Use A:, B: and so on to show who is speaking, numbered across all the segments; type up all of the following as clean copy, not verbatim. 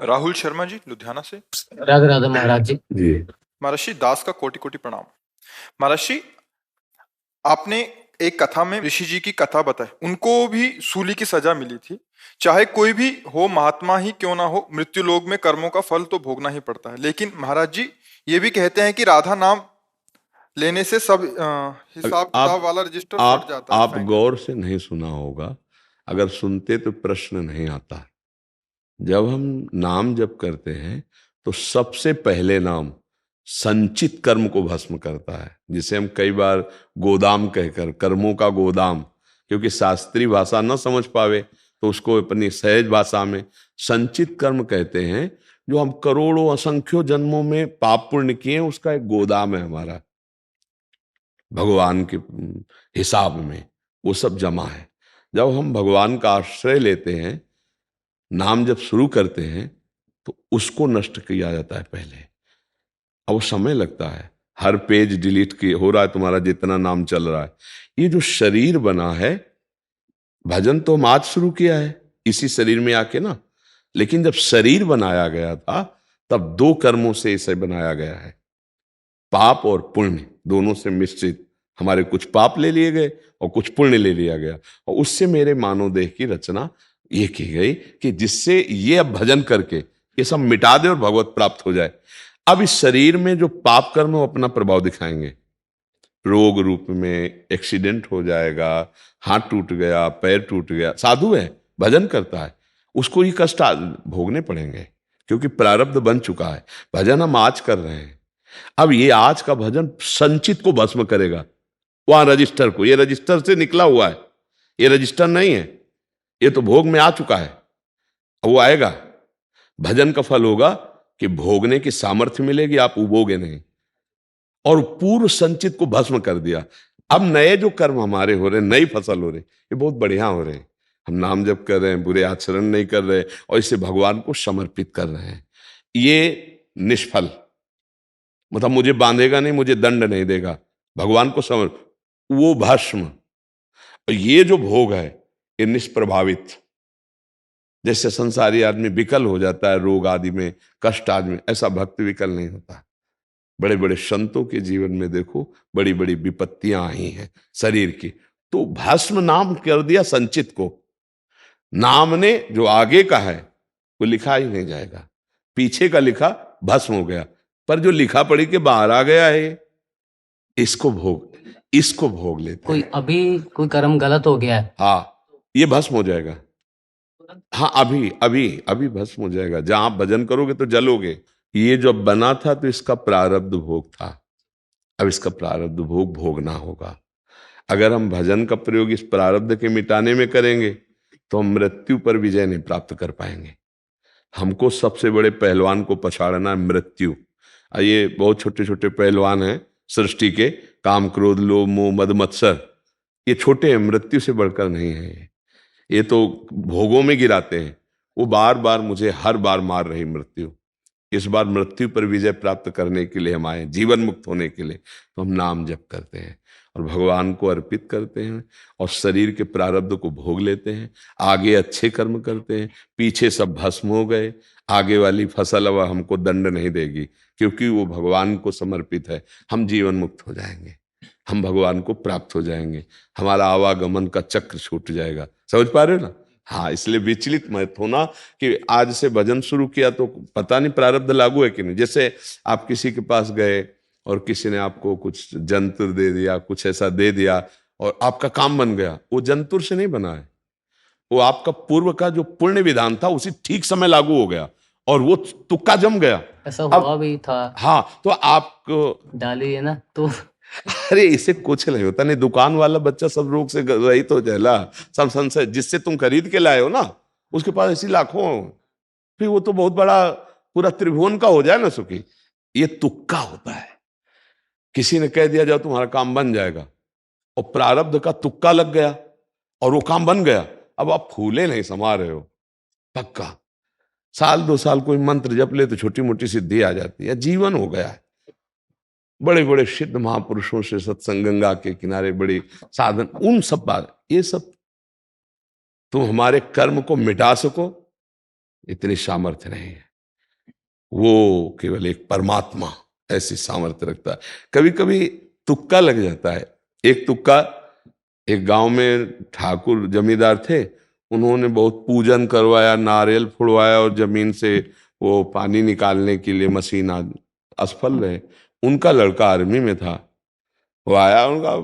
A: राहुल शर्मा जी लुधियाना से।
B: राधे राधे महाराज जी।
C: जी
A: महर्षि दास का कोटि कोटि प्रणाम। महर्षि, आपने एक कथा में ऋषि जी की कथा बताई, उनको भी सूली की सजा मिली थी। चाहे कोई भी हो, महात्मा ही क्यों ना हो, मृत्यु लोक में कर्मों का फल तो भोगना ही पड़ता है। लेकिन महाराज जी ये भी कहते हैं कि राधा नाम लेने से सब हिसाब किताब वाला रजिस्टर फट जाता है,
C: आप
A: फाइनल।
C: गौर से नहीं सुना होगा। अगर सुनते तो प्रश्न नहीं आता। जब हम नाम जप करते हैं तो सबसे पहले नाम संचित कर्म को भस्म करता है, जिसे हम कई बार गोदाम कहकर, कर्मों का गोदाम, क्योंकि शास्त्रीय भाषा न समझ पावे तो उसको अपनी सहज भाषा में संचित कर्म कहते हैं। जो हम करोड़ों असंख्यों जन्मों में पाप पुण्य किए, उसका एक गोदाम है हमारा, भगवान के हिसाब में वो सब जमा है। जब हम भगवान का आश्रय लेते हैं, नाम जब शुरू करते हैं, तो उसको नष्ट किया जाता है पहले। अब वो समय लगता है, हर पेज डिलीट की हो रहा है तुम्हारा, जितना नाम चल रहा है। ये जो शरीर बना है, भजन तो हम आज शुरू किया है इसी शरीर में आके ना, लेकिन जब शरीर बनाया गया था तब दो कर्मों से इसे बनाया गया है, पाप और पुण्य दोनों से मिश्रित। हमारे कुछ पाप ले लिए गए और कुछ पुण्य ले लिया गया, और उससे मेरे मानव देह की रचना ये की गई कि जिससे ये अब भजन करके ये सब मिटा दे और भगवत प्राप्त हो जाए। अब इस शरीर में जो पाप कर्म वो अपना प्रभाव दिखाएंगे। रोग रूप में एक्सीडेंट हो जाएगा, हाथ टूट गया, पैर टूट गया, साधु है, भजन करता है, उसको ये कष्ट भोगने पड़ेंगे, क्योंकि प्रारब्ध बन चुका है। भजन हम आज कर रहे हैं। अब ये आज का भजन संचित को भस्म करेगा, वहां रजिस्टर को। ये रजिस्टर से निकला हुआ है, ये रजिस्टर नहीं है, ये तो भोग में आ चुका है, वो आएगा। भजन का फल होगा कि भोगने की सामर्थ्य मिलेगी, आप उबोगे नहीं। और पूर्व संचित को भस्म कर दिया। अब नए जो कर्म हमारे हो रहे हैं, नई फसल हो रही, ये बहुत बढ़िया हो रहे हैं। हम नाम जप कर रहे हैं, बुरे आचरण नहीं कर रहे, और इसे भगवान को समर्पित कर रहे हैं। ये निष्फल, मतलब मुझे बांधेगा नहीं, मुझे दंड नहीं देगा, भगवान को वो भस्म। ये जो भोग है ये निष्प्रभावित। जैसे संसारी आदमी विकल हो जाता है रोग आदि में, कष्ट आदि में, ऐसा भक्त विकल नहीं होता। बड़े बड़े संतों के जीवन में देखो, बड़ी बड़ी विपत्तियां आई हैं शरीर की, तो भस्म नाम कर दिया संचित को। नाम ने जो आगे का है वो लिखा ही नहीं जाएगा, पीछे का लिखा भस्म हो गया, पर जो लिखा पढ़ी के बाहर आ गया है, इसको भोग लेते
B: कोई
C: हैं।
B: अभी कोई कर्म गलत हो गया है,
C: हाँ, ये भस्म हो जाएगा। हाँ, अभी अभी अभी भस्म हो जाएगा। जहां आप भजन करोगे तो जलोगे। ये जो बना था तो इसका प्रारब्ध भोग था, अब इसका प्रारब्ध भोग भोगना होगा। अगर हम भजन का प्रयोग इस प्रारब्ध के मिटाने में करेंगे तो हम मृत्यु पर विजय नहीं प्राप्त कर पाएंगे। हमको सबसे बड़े पहलवान को पछाड़ना है मृत्यु। ये बहुत छोटे छोटे पहलवान हैं सृष्टि के, काम क्रोध लोभ मोह मद मत्सर, ये छोटे हैं, मृत्यु से बढ़कर नहीं है। ये तो भोगों में गिराते हैं। वो बार बार मुझे हर बार मार रही मृत्यु। इस बार मृत्यु पर विजय प्राप्त करने के लिए हम आए, जीवन मुक्त होने के लिए, तो हम नाम जप करते हैं और भगवान को अर्पित करते हैं और शरीर के प्रारब्ध को भोग लेते हैं। आगे अच्छे कर्म करते हैं, पीछे सब भस्म हो गए। आगे वाली फसल अब हमको दंड नहीं देगी, क्योंकि वो भगवान को समर्पित है। हम जीवन मुक्त हो जाएंगे, हम भगवान को प्राप्त हो जाएंगे, हमारा आवागमन का चक्र छूट जाएगा। समझ पा रहे हो ना? हाँ, इसलिए विचलित मत होना कि आज से भजन शुरू किया तो पता नहीं प्रारब्ध लागू है कि नहीं। जैसे आप किसी के पास गए और किसी ने आपको कुछ जंतुर दे दिया, कुछ ऐसा दे दिया और आपका काम बन गया, वो जंतुर से नहीं बना है, वो आपका पूर्व का जो पुण्य विधान था उसी ठीक समय लागू हो गया और वो तुक्का जम गया।
B: ऐसा
C: अब
B: हुआ भी था।
C: हाँ, तो आपको
B: डाली है ना, तो
C: अरे इसे कुछ नहीं होता। नहीं, दुकान वाला बच्चा सब रोग से रहित हो जाएगा। सब संशय जिससे तुम खरीद के लाए हो ना, उसके पास ऐसी लाखों, फिर वो तो बहुत बड़ा पूरा त्रिभुवन का हो जाए ना सुखी। ये तुक्का होता है। किसी ने कह दिया जाओ तुम्हारा काम बन जाएगा, और प्रारब्ध का तुक्का लग गया और वो काम बन गया। अब आप फूले नहीं समा रहे हो, पक्का साल 2 साल कोई मंत्र जप ले तो छोटी मोटी सिद्धि आ जाती है, जीवन हो गया है। बड़े बड़े सिद्ध महापुरुषों से सत्संग, गंगा के किनारे बड़ी साधन, उन सब बात, ये सब तुम हमारे कर्म को मिटा सको, इतनी सामर्थ्य नहीं है। वो केवल एक परमात्मा ऐसी सामर्थ्य रखता है। कभी कभी तुक्का लग जाता है। एक तुक्का, एक गांव में ठाकुर जमींदार थे, उन्होंने बहुत पूजन करवाया, नारियल फुड़वाया और जमीन से वो पानी निकालने के लिए मशीन आज असफल रहे। उनका लड़का आर्मी में था, वो आया, उनका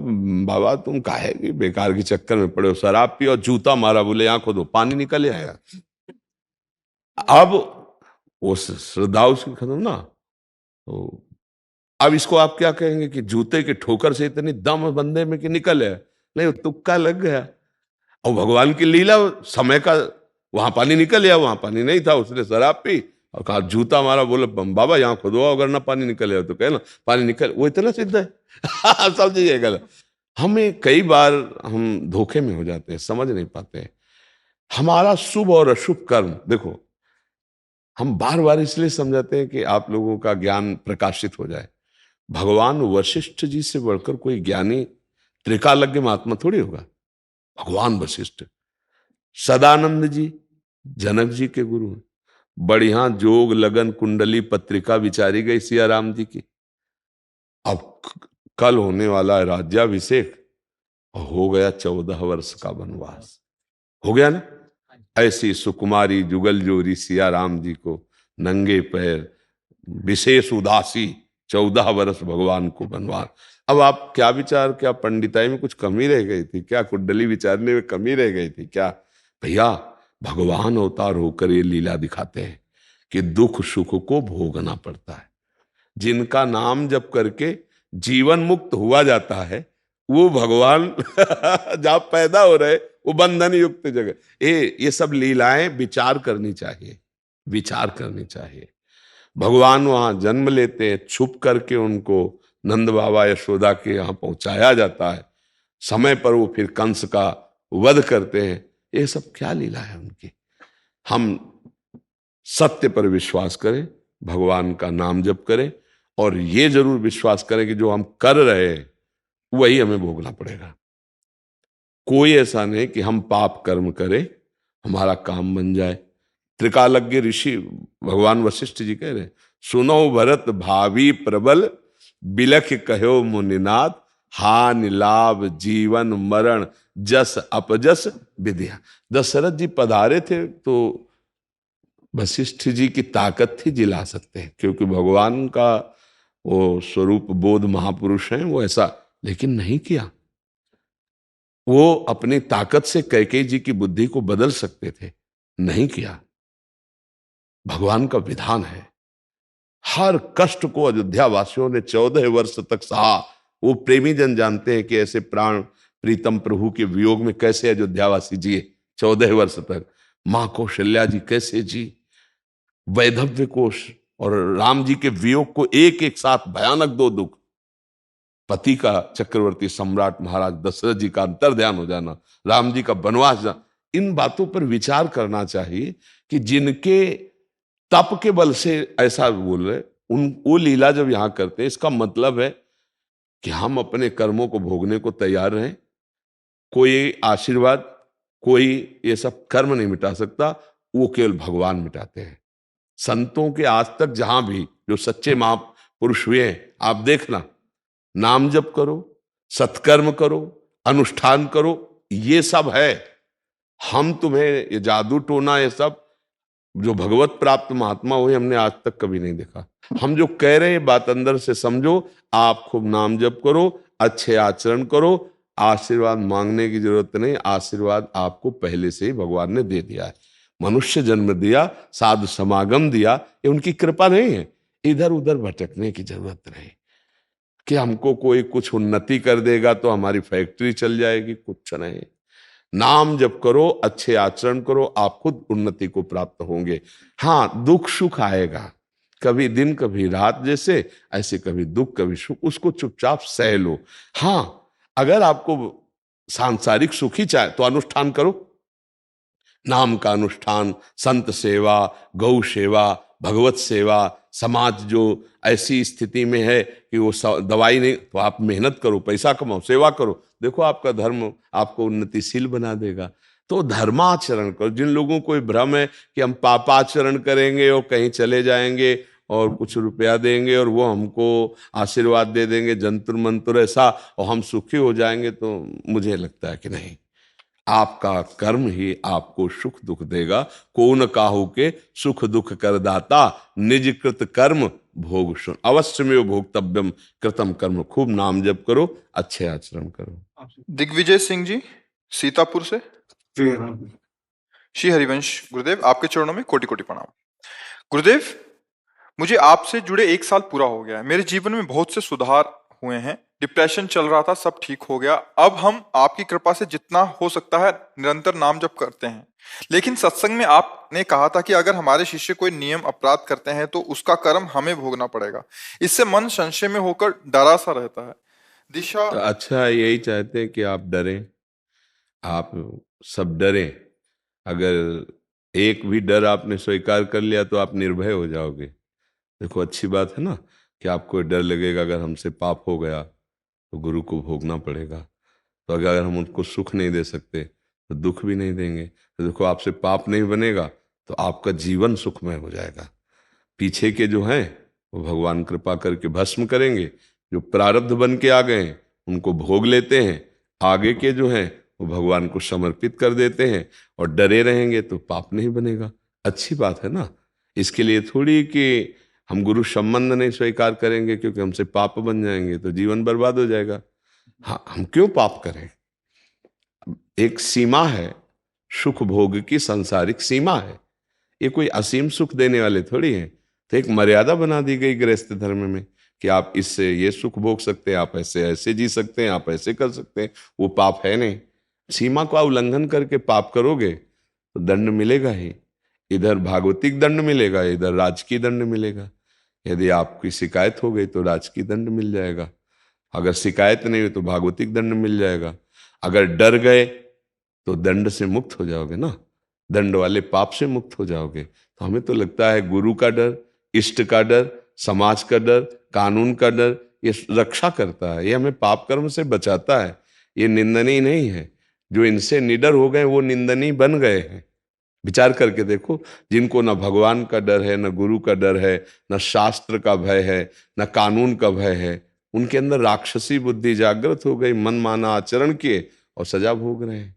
C: बाबा तुम काहे की बेकार के चक्कर में पड़े हो, शराब पियो, जूता मारा, बोले यहाँ खोदो, पानी निकल आया। अब वो श्रद्धा उसकी खत्म ना, तो अब इसको आप क्या कहेंगे कि जूते के ठोकर से इतनी दम बंदे में कि निकल है? नहीं, वो तुक्का लग गया। और भगवान की लीला, समय का, वहां पानी निकल आया, वहां पानी नहीं था, उसने शराब पी और कहा जूता मारा, बोले बाबा यहाँ खुदवा, अगर ना पानी निकल आया तो कहे ना पानी निकल, वो इतना सिद्ध है। समझिए गलत। हमें कई बार हम धोखे में हो जाते हैं, समझ नहीं पाते। हमारा शुभ और अशुभ कर्म देखो, हम बार बार इसलिए समझाते हैं कि आप लोगों का ज्ञान प्रकाशित हो जाए। भगवान वशिष्ठ जी से बढ़कर कोई ज्ञानी त्रिकालज्ञ महात्मा थोड़ी होगा। भगवान वशिष्ठ, सदानंद जी जनक जी के गुरु हैं। बढ़िया जोग लगन कुंडली पत्रिका विचारी गई सिया राम जी की। अब कल होने वाला है राज्याभिषेक, हो गया 14 वर्ष का वनवास, हो गया ना। ऐसी सुकुमारी जुगल जोरी सिया राम जी को नंगे पैर, विशेष उदासी, 14 वर्ष भगवान को वनवास। अब आप क्या विचार, क्या पंडिताई में कुछ कमी रह गई थी क्या? कुंडली विचारने में कमी रह गई थी क्या? भैया, भगवान अवतार होकर ये लीला दिखाते हैं कि दुख सुख को भोगना पड़ता है। जिनका नाम जप करके जीवन मुक्त हुआ जाता है, वो भगवान जहां पैदा हो रहे, वो बंधन युक्त जगह। ये सब लीलाएं विचार करनी चाहिए, विचार करनी चाहिए। भगवान वहां जन्म लेते हैं, छुप करके उनको नंद बाबा यशोदा के यहाँ पहुंचाया जाता है, समय पर वो फिर कंस का वध करते हैं। ये सब क्या लीला है उनकी। हम सत्य पर विश्वास करें, भगवान का नाम जप करें, और ये जरूर विश्वास करें कि जो हम कर रहे हैं वही हमें भोगना पड़ेगा। कोई ऐसा नहीं कि हम पाप कर्म करें हमारा काम बन जाए। त्रिकालज्ञ ऋषि भगवान वशिष्ठ जी कह रहे, सुनो भरत भावी प्रबल, बिलख कहो मुनिनाथ, हानि लाभ जीवन मरण जस अपजस विद्या। दशरथ जी पधारे थे तो वशिष्ठ जी की ताकत थी, जिला सकते हैं, क्योंकि भगवान का वो स्वरूप बोध महापुरुष हैं, वो ऐसा, लेकिन नहीं किया। वो अपनी ताकत से कैकेयी जी की बुद्धि को बदल सकते थे, नहीं किया। भगवान का विधान है। हर कष्ट को अयोध्या वासियों ने 14 वर्ष तक सहा। वो प्रेमी जन जानते हैं कि ऐसे प्राण प्रीतम प्रभु के वियोग में कैसे अयोध्यावासी जिए 14 वर्ष तक। मां कौशल्या जी कैसे जी, वैधव्य कोश और राम जी के वियोग को एक एक साथ भयानक दो दुख, पति का चक्रवर्ती सम्राट महाराज दशरथ जी का अंतर्ध्यान हो जाना, राम जी का वनवास जाना, इन बातों पर विचार करना चाहिए कि जिनके तप के बल से ऐसा बोल रहे, उन वो लीला जब यहां करते हैं, इसका मतलब है कि हम अपने कर्मों को भोगने को तैयार रहें। कोई आशीर्वाद, कोई ये सब कर्म नहीं मिटा सकता, वो केवल भगवान मिटाते हैं। संतों के आज तक जहां भी जो सच्चे महापुरुष हुए हैं, आप देखना, नाम जप करो, सत्कर्म करो, अनुष्ठान करो, ये सब है। हम तुम्हें ये जादू टोना ये सब जो भगवत प्राप्त महात्मा हुए हमने आज तक कभी नहीं देखा। हम जो कह रहे हैं बात अंदर से समझो, आप खूब नाम जप करो, अच्छे आचरण करो, आशीर्वाद मांगने की जरूरत नहीं, आशीर्वाद आपको पहले से ही भगवान ने दे दिया है। मनुष्य जन्म दिया, साधु समागम दिया, ये उनकी कृपा नहीं है। इधर उधर भटकने की जरूरत नहीं कि हमको कोई कुछ उन्नति कर देगा तो हमारी फैक्ट्री चल जाएगी, कुछ नहीं। नाम जप करो, अच्छे आचरण करो, आप खुद उन्नति को प्राप्त होंगे। हाँ, दुख सुख आएगा, कभी दिन कभी रात, जैसे ऐसे कभी दुख कभी सुख, उसको चुपचाप सह लो। हाँ, अगर आपको सांसारिक सुख ही चाहे तो अनुष्ठान करो, नाम का अनुष्ठान, संत सेवा, गौ सेवा, भगवत सेवा। समाज जो ऐसी स्थिति में है कि वो दवाई नहीं, तो आप मेहनत करो, पैसा कमाओ, सेवा करो, देखो आपका धर्म आपको उन्नतिशील बना देगा। तो धर्माचरण करो। जिन लोगों को भ्रम है कि हम पापाचरण करेंगे और कहीं चले जाएंगे और कुछ रुपया देंगे और वो हमको आशीर्वाद दे देंगे जंतुर मंतुर ऐसा और हम सुखी हो जाएंगे, तो मुझे लगता है कि नहीं। आपका कर्म ही आपको सुख दुख देगा। को न काहू के सुख दुख कर दाता, निज कृत कर्म भोग सुन। अवश्य में भोक्तव्यम कृतम कर्म। खूब नाम जप करो, अच्छे आचरण करो।
A: दिग्विजय सिंह जी सीतापुर से। श्री हरिवंश गुरुदेव, आपके चरणों में कोटि कोटि प्रणाम। गुरुदेव, मुझे आपसे जुड़े 1 साल पूरा हो गया है। मेरे जीवन में बहुत से सुधार हुए हैं। डिप्रेशन चल रहा था, सब ठीक हो गया। अब हम आपकी कृपा से जितना हो सकता है निरंतर नाम जप करते हैं। लेकिन सत्संग में आपने कहा था कि अगर हमारे शिष्य कोई नियम अपराध करते हैं तो उसका कर्म हमें भोगना पड़ेगा। इससे मन संशय में होकर डरा सा रहता है। दिशा
C: तो अच्छा, यही चाहते हैं कि आप डरें, आप सब डरें। अगर एक भी डर आपने स्वीकार कर लिया तो आप निर्भय हो जाओगे। देखो, अच्छी बात है ना कि आपको डर लगेगा अगर हमसे पाप हो गया तो गुरु को भोगना पड़ेगा। तो अगर हम उनको सुख नहीं दे सकते तो दुख भी नहीं देंगे। तो देखो, आपसे पाप नहीं बनेगा तो आपका जीवन सुखमय हो जाएगा। पीछे के जो हैं वो भगवान कृपा करके भस्म करेंगे। जो प्रारब्ध बन के आ गए हैं उनको भोग लेते हैं। आगे के जो हैं वो भगवान को समर्पित कर देते हैं। और डरे रहेंगे तो पाप नहीं बनेगा। अच्छी बात है ना। इसके लिए थोड़ी कि हम गुरु संबंध नहीं स्वीकार करेंगे क्योंकि हमसे पाप बन जाएंगे तो जीवन बर्बाद हो जाएगा। हाँ, हम क्यों पाप करें? एक सीमा है, सुख भोग की सांसारिक सीमा है। ये कोई असीम सुख देने वाले थोड़ी हैं। तो एक मर्यादा बना दी गई गृहस्थ धर्म में कि आप इससे ये सुख भोग सकते हैं, आप ऐसे ऐसे जी सकते हैं, आप ऐसे कर सकते हैं। वो पाप है नहीं। सीमा का उल्लंघन करके पाप करोगे तो दंड मिलेगा ही। इधर भागवतिक दंड मिलेगा, इधर राजकीय दंड मिलेगा। यदि आपकी शिकायत हो गई तो राजकीय दंड मिल जाएगा। अगर शिकायत नहीं हुई तो भागवतिक दंड मिल जाएगा। अगर डर गए तो दंड से मुक्त हो जाओगे ना, दंड वाले पाप से मुक्त हो जाओगे। तो हमें तो लगता है गुरु का डर, इष्ट का डर, समाज का डर, कानून का डर ये रक्षा करता है, ये हमें पाप कर्म से बचाता है। ये निंदनीय नहीं है। जो इनसे निडर हो गए वो निंदनीय बन गए हैं। विचार करके देखो, जिनको न भगवान का डर है, न गुरु का डर है, न शास्त्र का भय है, न कानून का भय है, उनके अंदर राक्षसी बुद्धि जागृत हो गई, मन माना आचरण किए और सजा भोग रहे हैं।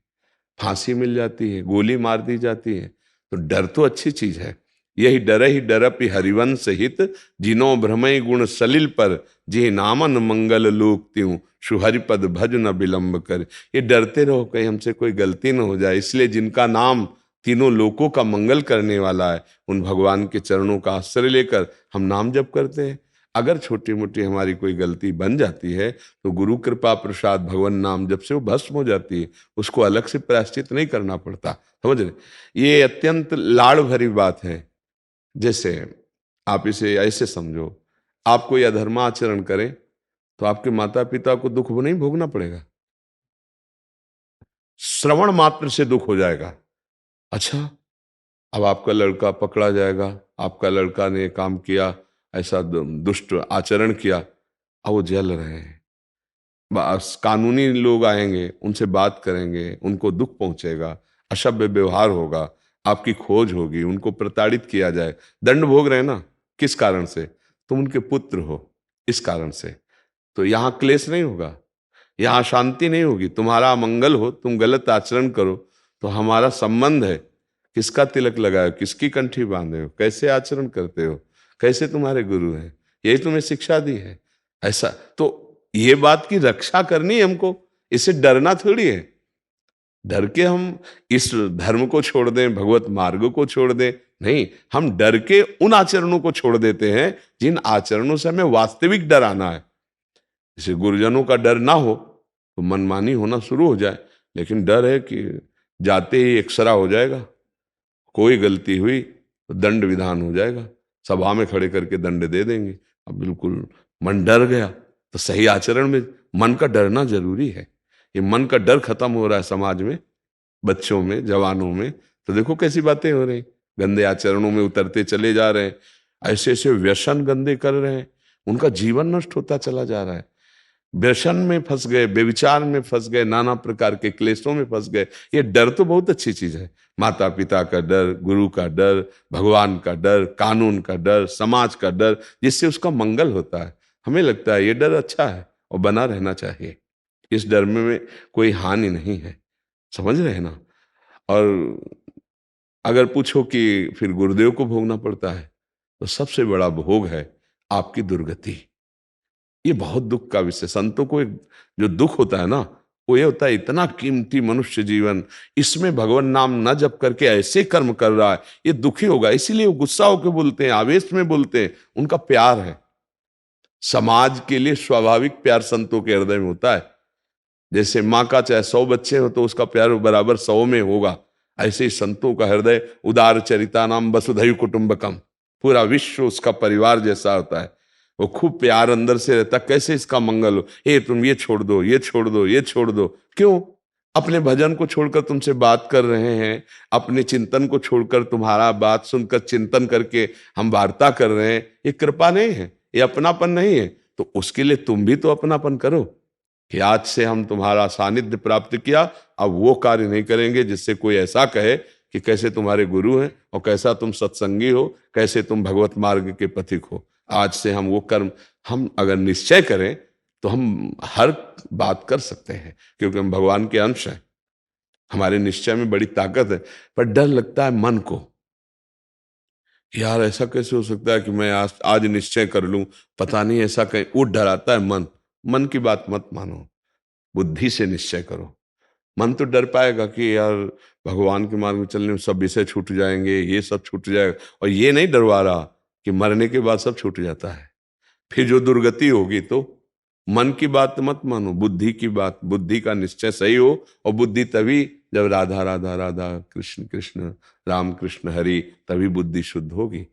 C: फांसी मिल जाती है, गोली मार दी जाती है। तो डर तो अच्छी चीज है। यही डर ही डरपि हरिवंश हित, जिनो भ्रमय गुण सलिल पर, जे नामन मंगल लोक त्यों, सुहरिपद भज न विलंब कर। ये डरते रहो कहीं हमसे कोई गलती न हो जाए। इसलिए जिनका नाम तीनों लोकों का मंगल करने वाला है, उन भगवान के चरणों का आश्रय लेकर हम नाम जप करते हैं। अगर छोटी मोटी हमारी कोई गलती बन जाती है तो गुरु कृपा प्रसाद भगवान नाम जप से वो भस्म हो जाती है। उसको अलग से प्रायश्चित नहीं करना पड़ता। समझ रहे? ये अत्यंत लाड़ भरी बात है। जैसे आप इसे ऐसे समझो, आप कोई अधर्माचरण करें तो आपके माता पिता को दुख नहीं भोगना पड़ेगा, श्रवण मात्र से दुख हो जाएगा। अच्छा, अब आपका लड़का पकड़ा जाएगा, आपका लड़का ने काम किया, ऐसा दुष्ट आचरण किया, अब वो जल रहे हैं। बस कानूनी लोग आएंगे, उनसे बात करेंगे, उनको दुख पहुंचेगा, अशभ्य व्यवहार होगा, आपकी खोज होगी, उनको प्रताड़ित किया जाए। दंड भोग रहे हैं ना, किस कारण से? तुम उनके पुत्र हो, इस कारण से। तो यहां क्लेश नहीं होगा, यहां शांति नहीं होगी। तुम्हारा मंगल हो, तुम गलत आचरण करो तो हमारा संबंध है। किसका तिलक लगाए हो, किसकी कंठी बांधे हो, कैसे आचरण करते हो, कैसे तुम्हारे गुरु हैं, यही तुम्हें शिक्षा दी है। ऐसा तो ये बात की रक्षा करनी है हमको, इससे डरना थोड़ी है। डर के हम इस धर्म को छोड़ दें, भगवत मार्ग को छोड़ दें, नहीं। हम डर के उन आचरणों को छोड़ देते हैं जिन आचरणों से हमें वास्तविक डर आना है। जैसे गुरुजनों का डर ना हो तो मनमानी होना शुरू हो जाए, लेकिन डर है कि जाते ही एक्सरा हो जाएगा, कोई गलती हुई तो दंड विधान हो जाएगा, सभा में खड़े करके दंड दे देंगे। अब बिल्कुल मन डर गया तो सही आचरण में मन का डरना जरूरी है। ये मन का डर खत्म हो रहा है समाज में, बच्चों में, जवानों में। तो देखो कैसी बातें हो रही, गंदे आचरणों में उतरते चले जा रहे हैं, ऐसे ऐसे व्यसन गंदे कर रहे हैं, उनका जीवन नष्ट होता चला जा रहा है। व्यसन में फंस गए, व्यभिचार में फंस गए, नाना प्रकार के क्लेशों में फंस गए। ये डर तो बहुत अच्छी चीज है, माता पिता का डर, गुरु का डर, भगवान का डर, कानून का डर, समाज का डर, जिससे उसका मंगल होता है। हमें लगता है ये डर अच्छा है और बना रहना चाहिए। इस डर में कोई हानि नहीं है, समझ रहे हैं ना। और अगर पूछो कि फिर गुरुदेव को भोगना पड़ता है, तो सबसे बड़ा भोग है आपकी दुर्गति। ये बहुत दुख का विषय। संतों को एक जो दुख होता है ना, वो ये होता है, इतना कीमती मनुष्य जीवन, इसमें भगवान नाम न जप करके ऐसे कर्म कर रहा है, ये दुखी होगा। इसीलिए वो गुस्सा होकर बोलते हैं, आवेश में बोलते हैं। उनका प्यार है, समाज के लिए स्वाभाविक प्यार संतों के हृदय में होता है। जैसे माँ का चाहे 100 बच्चे हो तो उसका प्यार बराबर 100 में होगा, ऐसे ही संतों का हृदय उदार चरिता नाम वसुधैव कुटुंबकम, पूरा विश्व उसका परिवार जैसा होता है। वो खूब प्यार अंदर से रहता, कैसे इसका मंगल हो, ए तुम ये छोड़ दो, ये छोड़ दो, ये छोड़ दो। क्यों? अपने भजन को छोड़कर तुमसे बात कर रहे हैं, अपने चिंतन को छोड़कर तुम्हारा बात सुनकर चिंतन करके हम वार्ता कर रहे हैं। ये कृपा नहीं है, ये अपनापन नहीं है। तो उसके लिए तुम भी तो अपनापन करो कि आज से हम तुम्हारा सानिध्य प्राप्त किया, अब वो कार्य नहीं करेंगे जिससे कोई ऐसा कहे कि कैसे तुम्हारे गुरु हैं और कैसा तुम सत्संगी हो, कैसे तुम भगवत मार्ग के पथिक हो। आज से हम वो कर्म, हम अगर निश्चय करें तो हम हर बात कर सकते हैं, क्योंकि हम भगवान के अंश हैं। हमारे निश्चय में बड़ी ताकत है। पर डर लगता है मन को, यार ऐसा कैसे हो सकता है कि मैं आज निश्चय कर लूं, पता नहीं ऐसा कहीं, वो डराता है मन। मन की बात मत मानो, बुद्धि से निश्चय करो। मन तो डर पाएगा कि यार भगवान के मार्ग में चलने में सब विषय छूट जाएंगे, ये सब छूट जाएगा। और ये नहीं डरवा रहा कि मरने के बाद सब छूट जाता है, फिर जो दुर्गति होगी। तो मन की बात मत मानो, बुद्धि की बात, बुद्धि का निश्चय सही हो। और बुद्धि तभी जब राधा राधा राधा कृष्ण कृष्ण राम कृष्ण हरि, तभी बुद्धि शुद्ध होगी।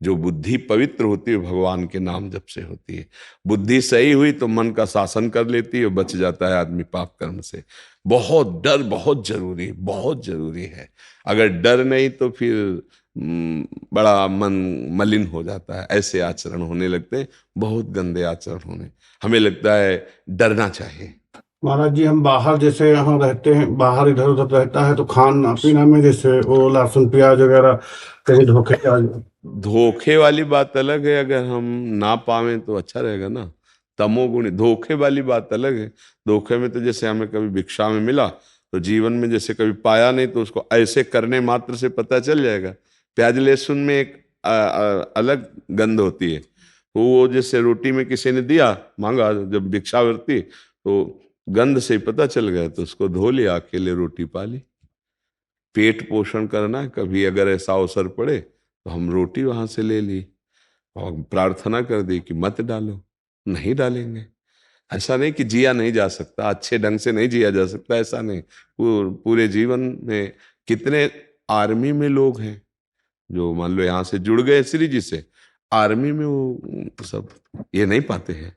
C: जो बुद्धि पवित्र होती है भगवान के नाम जप से होती है। बुद्धि सही हुई तो मन का शासन कर लेती है, बच जाता है आदमी पाप कर्म से। बहुत डर बहुत जरूरी, बहुत जरूरी है। अगर डर नहीं तो फिर बड़ा मन मलिन हो जाता है, ऐसे आचरण होने लगते हैं, बहुत गंदे आचरण होने। हमें लगता है डरना चाहिए।
D: महाराज जी, हम बाहर जैसे यहाँ रहते हैं, बाहर इधर उधर रहता है तो खाना पीना में जैसे वो लहसुन प्याज वगैरह कहीं धोखे आ जाए।
C: धोखे वाली बात अलग है, अगर हम ना पावें तो अच्छा रहेगा ना। तमोगुणी, धोखे वाली बात अलग है। धोखे में तो जैसे हमें कभी भिक्षा में मिला तो जीवन में जैसे कभी पाया नहीं, तो उसको ऐसे करने मात्र से पता चल जाएगा। प्याज लहसुन में एक अलग गंध होती है। तो वो जैसे रोटी में किसी ने दिया, मांगा जब भिक्षावृत्ति, तो गंध से ही पता चल गया, तो उसको धो लिया, अकेले रोटी पा ली। पेट पोषण करना है, कभी अगर ऐसा अवसर पड़े तो हम रोटी वहां से ले ली और प्रार्थना कर दी कि मत डालो, नहीं डालेंगे। ऐसा नहीं कि जिया नहीं जा सकता, अच्छे ढंग से नहीं जिया जा सकता, ऐसा नहीं। पूरे जीवन में कितने आर्मी में लोग हैं जो मान लो यहाँ से जुड़ गए श्री जी से, आर्मी में वो सब ये नहीं पाते हैं।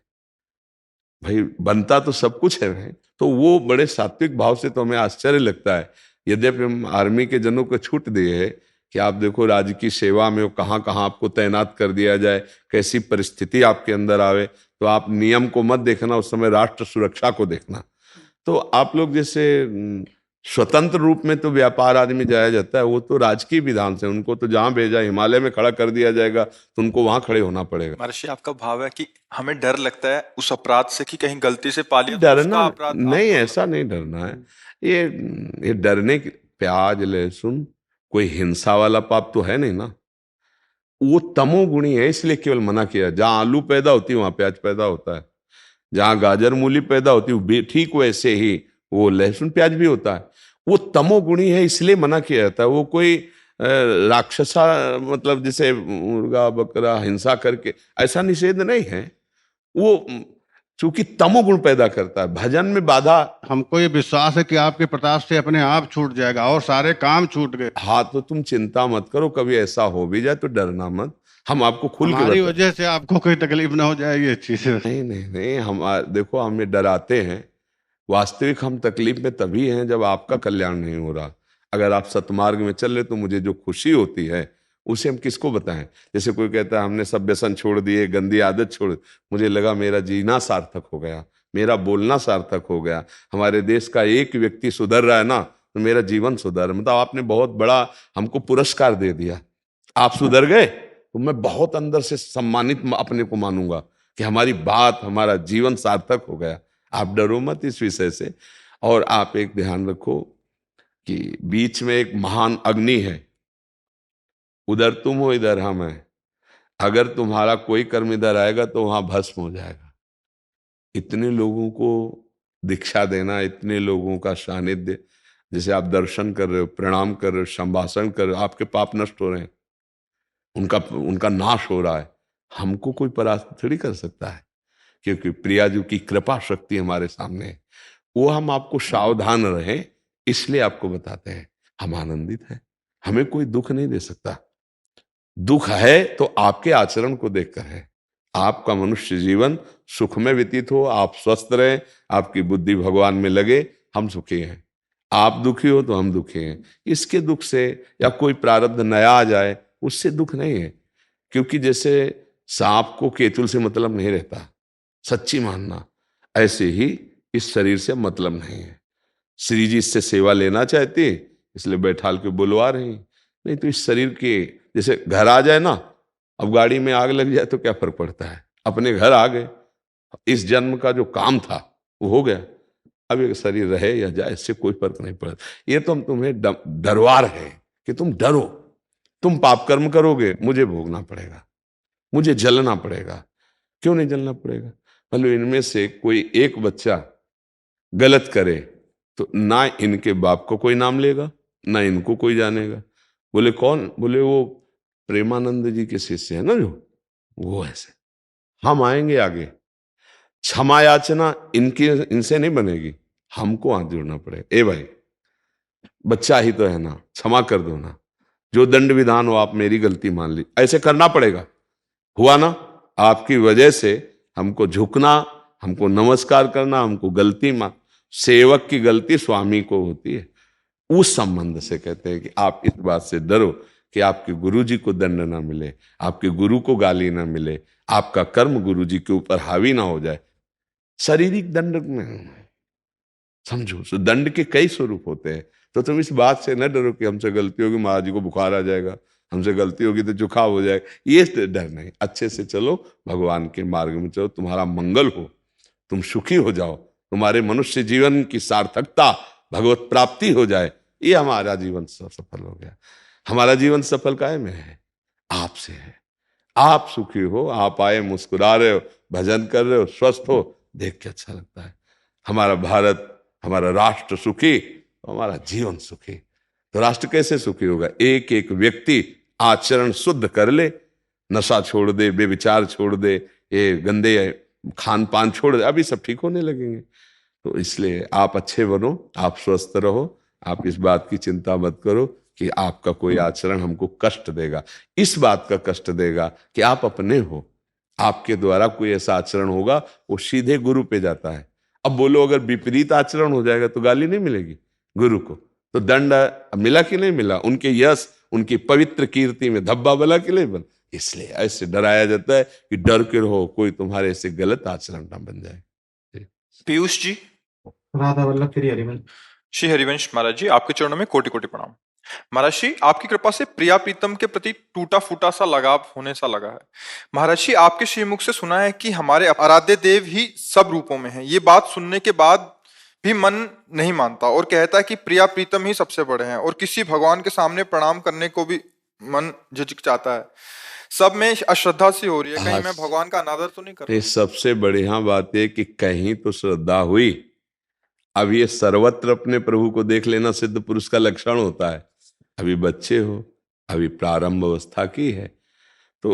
C: भाई बनता तो सब कुछ है, तो वो बड़े सात्विक भाव से, तो हमें आश्चर्य लगता है। यद्यपि हम आर्मी के जनों को छूट दिए है कि आप देखो राज्य की सेवा में कहाँ कहाँ आपको तैनात कर दिया जाए, कैसी परिस्थिति आपके अंदर आवे, तो आप नियम को मत देखना, उस समय राष्ट्र सुरक्षा को देखना। तो आप लोग जैसे स्वतंत्र रूप में तो व्यापार आदमी जाया जाता है, वो तो राजकीय विधान से, उनको तो जहां भेजा, हिमालय में खड़ा कर दिया जाएगा तो उनको वहां खड़े होना पड़ेगा।
A: महर्षि, आपका भाव है कि हमें डर लगता है उस अपराध से कि कहीं गलती से पा लिया तो
C: डरना
A: उसका अपराध
C: नहीं, ऐसा नहीं डरना है। ये डरने की, प्याज लहसुन कोई हिंसा वाला पाप तो है नहीं ना, वो तमोगुणी है, इसलिए केवल मना किया। जहां आलू पैदा होती है वहां प्याज पैदा होता है, जहां गाजर मूली पैदा होती है ठीक वैसे ही वो लहसुन प्याज भी होता है। वो तमोगुणी है, इसलिए मना किया जाता है। वो कोई राक्षसा, मतलब जैसे मुर्गा बकरा हिंसा करके, ऐसा निषेध नहीं है। वो चूंकि तमोगुण पैदा करता है, भजन में बाधा।
D: हमको ये विश्वास है कि आपके प्रताप से अपने आप छूट जाएगा और सारे काम छूट गए।
C: हाँ, तो तुम चिंता मत करो, कभी ऐसा हो भी जाए तो डरना मत, हम आपको खुल के
D: हमारी वजह से आपको कोई तकलीफ ना हो जाएगी अच्छी से।
C: नहीं नहीं नहीं, हम देखो हमें डराते हैं, वास्तविक हम तकलीफ में तभी हैं जब आपका कल्याण नहीं हो रहा। अगर आप सतमार्ग में चल रहे तो मुझे जो खुशी होती है उसे हम किसको बताएं। जैसे कोई कहता है हमने सब व्यसन छोड़ दिए, गंदी आदत छोड़, मुझे लगा मेरा जीना सार्थक हो गया, मेरा बोलना सार्थक हो गया, हमारे देश का एक व्यक्ति सुधर रहा है ना, तो मेरा जीवन सुधर, मतलब आपने बहुत बड़ा हमको पुरस्कार दे दिया। आप सुधर गए तो मैं बहुत अंदर से सम्मानित अपने को मानूंगा कि हमारी बात, हमारा जीवन सार्थक हो गया। आप डरो मत इस विषय से। और आप एक ध्यान रखो कि बीच में एक महान अग्नि है, उधर तुम हो इधर हम हैं। अगर तुम्हारा कोई कर्म इधर आएगा तो वहां भस्म हो जाएगा। इतने लोगों को दीक्षा देना, इतने लोगों का सानिध्य, जैसे आप दर्शन कर रहे हो, प्रणाम कर रहे हो, संभाषण कर रहे हो, आपके पाप नष्ट हो रहे हैं, उनका उनका नाश हो रहा है। हमको कोई परास्त थोड़ी कर सकता है, क्योंकि प्रियाजू की कृपा शक्ति हमारे सामने है। वो हम आपको सावधान रहें इसलिए आपको बताते हैं। हम आनंदित हैं, हमें कोई दुख नहीं दे सकता। दुख है तो आपके आचरण को देखकर है। आपका मनुष्य जीवन सुख में व्यतीत हो, आप स्वस्थ रहें, आपकी बुद्धि भगवान में लगे, हम सुखी हैं। आप दुखी हो तो हम दुखी हैं। इसके दुख से या कोई प्रारब्ध नया आ जाए उससे दुख नहीं है, क्योंकि जैसे सांप को केतुल से मतलब नहीं रहता, सच्ची मानना, ऐसे ही इस शरीर से मतलब नहीं है। श्री जी इससे सेवा लेना चाहती इसलिए बैठाल के बुलवा रही, नहीं तो इस शरीर के, जैसे घर आ जाए ना, अब गाड़ी में आग लग जाए तो क्या फर्क पड़ता है, अपने घर आ गए, इस जन्म का जो काम था वो हो गया। अब ये शरीर रहे या जाए इससे कोई फर्क नहीं पड़ता। ये तो हम तुम्हें डरवार है कि तुम डरो, तुम पाप कर्म करोगे मुझे भोगना पड़ेगा, मुझे जलना पड़ेगा। क्यों नहीं जलना पड़ेगा? मतलब इनमें से कोई एक बच्चा गलत करे तो ना इनके बाप को कोई नाम लेगा, ना इनको कोई जानेगा। बोले कौन? बोले वो प्रेमानंद जी के शिष्य है ना जो, वो ऐसे। हम आएंगे आगे, क्षमा याचना इनकी इनसे नहीं बनेगी, हमको हाथ जोड़ना पड़ेगा। ए भाई, बच्चा ही तो है ना, क्षमा कर दो ना, जो दंड विधान हो आप मेरी गलती मान ली, ऐसे करना पड़ेगा। हुआ ना, आपकी वजह से हमको झुकना, हमको नमस्कार करना, हमको गलती मान, सेवक की गलती स्वामी को होती है। उस संबंध से कहते हैं कि आप इस बात से डरो कि आपके गुरु जी को दंड ना मिले, आपके गुरु को गाली ना मिले, आपका कर्म गुरु जी के ऊपर हावी ना हो जाए। शारीरिक दंड में समझो, तो दंड के कई स्वरूप होते हैं। तो तुम इस बात से न डरो कि हमसे गलती होगी महाराज जी को बुखार आ जाएगा, हमसे गलती होगी तो जुकाम हो जाएगा, ये डर नहीं। अच्छे से चलो, भगवान के मार्ग में चलो, तुम्हारा मंगल हो, तुम सुखी हो जाओ, तुम्हारे मनुष्य जीवन की सार्थकता, भगवत प्राप्ति हो जाए, ये हमारा जीवन सफल हो गया। हमारा जीवन सफल काहे में है? आपसे है। आप सुखी हो, आप आए मुस्कुरा रहे हो, भजन कर रहे हो, स्वस्थ हो, देख के अच्छा लगता है। हमारा भारत, हमारा राष्ट्र सुखी तो हमारा जीवन सुखी। तो राष्ट्र कैसे सुखी होगा? एक एक व्यक्ति आचरण शुद्ध कर ले, नशा छोड़ दे, बेविचार छोड़ दे, ये गंदे खान पान छोड़ दे, अभी सब ठीक होने लगेंगे। तो इसलिए आप अच्छे बनो, आप स्वस्थ रहो, आप इस बात की चिंता मत करो कि आपका कोई आचरण हमको कष्ट देगा। इस बात का कष्ट देगा कि आप अपने हो, आपके द्वारा कोई ऐसा आचरण होगा वो सीधे गुरु पे जाता है। अब बोलो अगर विपरीत आचरण हो जाएगा तो गाली नहीं मिलेगी गुरु को, तो दंड मिला कि नहीं मिला? उनके यश, उनकी पवित्र कीर्ति में धब्बा बला कि नहीं बन? इसलिए ऐसे डराया जाता है कि डर के रहो कोई तुम्हारे से गलत आचरण ना बन जाए।
A: पीयूष जी।
D: राधा वल्लभ श्री हरिवंश।
A: श्री हरिवंश महाराज जी, आपके चरणों में कोटि कोटि प्रणाम। महाराज जी, आपकी कृपा से प्रिया प्रीतम के प्रति टूटा फूटा सा लगाव होने सा लगा है। महाराज जी, आपके श्रीमुख से सुना है कि हमारे आराध्य देव ही सब रूपों में हैं। ये बात सुनने के बाद भी मन नहीं मानता और कहता है कि प्रिया प्रीतम ही सबसे बड़े हैं, और किसी भगवान के सामने प्रणाम करने को भी मन झिझकचाता है। सब में अश्रद्धा सी हो रही है, कहीं मैं भगवान का अनादर तो नहीं कर रहा?
C: सबसे बढ़िया बात है कि कहीं तो श्रद्धा हुई। अब ये सर्वत्र अपने प्रभु को देख लेना सिद्ध पुरुष का लक्षण होता है। अभी बच्चे हो, अभी प्रारंभ अवस्था की है, तो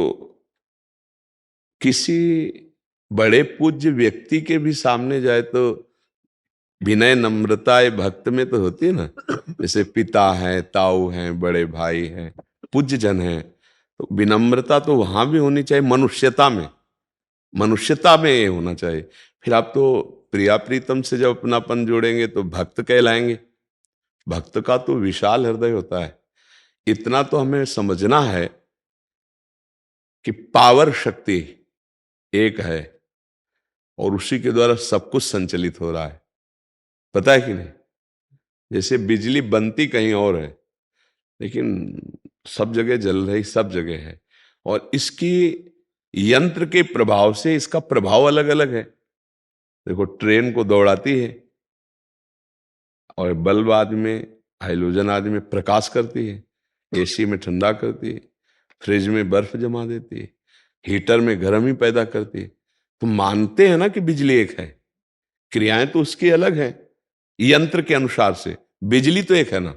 C: किसी बड़े पूज्य व्यक्ति के भी सामने जाए तो विनय नम्रता भक्त में तो होती है ना। जैसे पिता है, ताऊ हैं, बड़े भाई हैं, पूज्य जन हैं, तो विनम्रता तो वहां भी होनी चाहिए। मनुष्यता में ये होना चाहिए। फिर आप तो प्रिया प्रीतम से जब अपनापन जोड़ेंगे तो भक्त कहलाएंगे। भक्त का तो विशाल हृदय होता है। इतना तो हमें समझना है कि पावर शक्ति एक है और उसी के द्वारा सब कुछ संचालित हो रहा है। पता है कि नहीं? जैसे बिजली बनती कहीं और है, लेकिन सब जगह जल रही सब जगह है, और इसकी यंत्र के प्रभाव से इसका प्रभाव अलग अलग है। देखो, ट्रेन को दौड़ाती है, और बल्ब आदि में, हाइड्रोजन आदि में प्रकाश करती है, एसी में ठंडा करती है, फ्रिज में बर्फ जमा देती है, हीटर में गर्म ही पैदा करती है। तो मानते हैं ना कि बिजली एक है, क्रियाएं तो उसकी अलग है यंत्र के अनुसार से, बिजली तो एक है ना।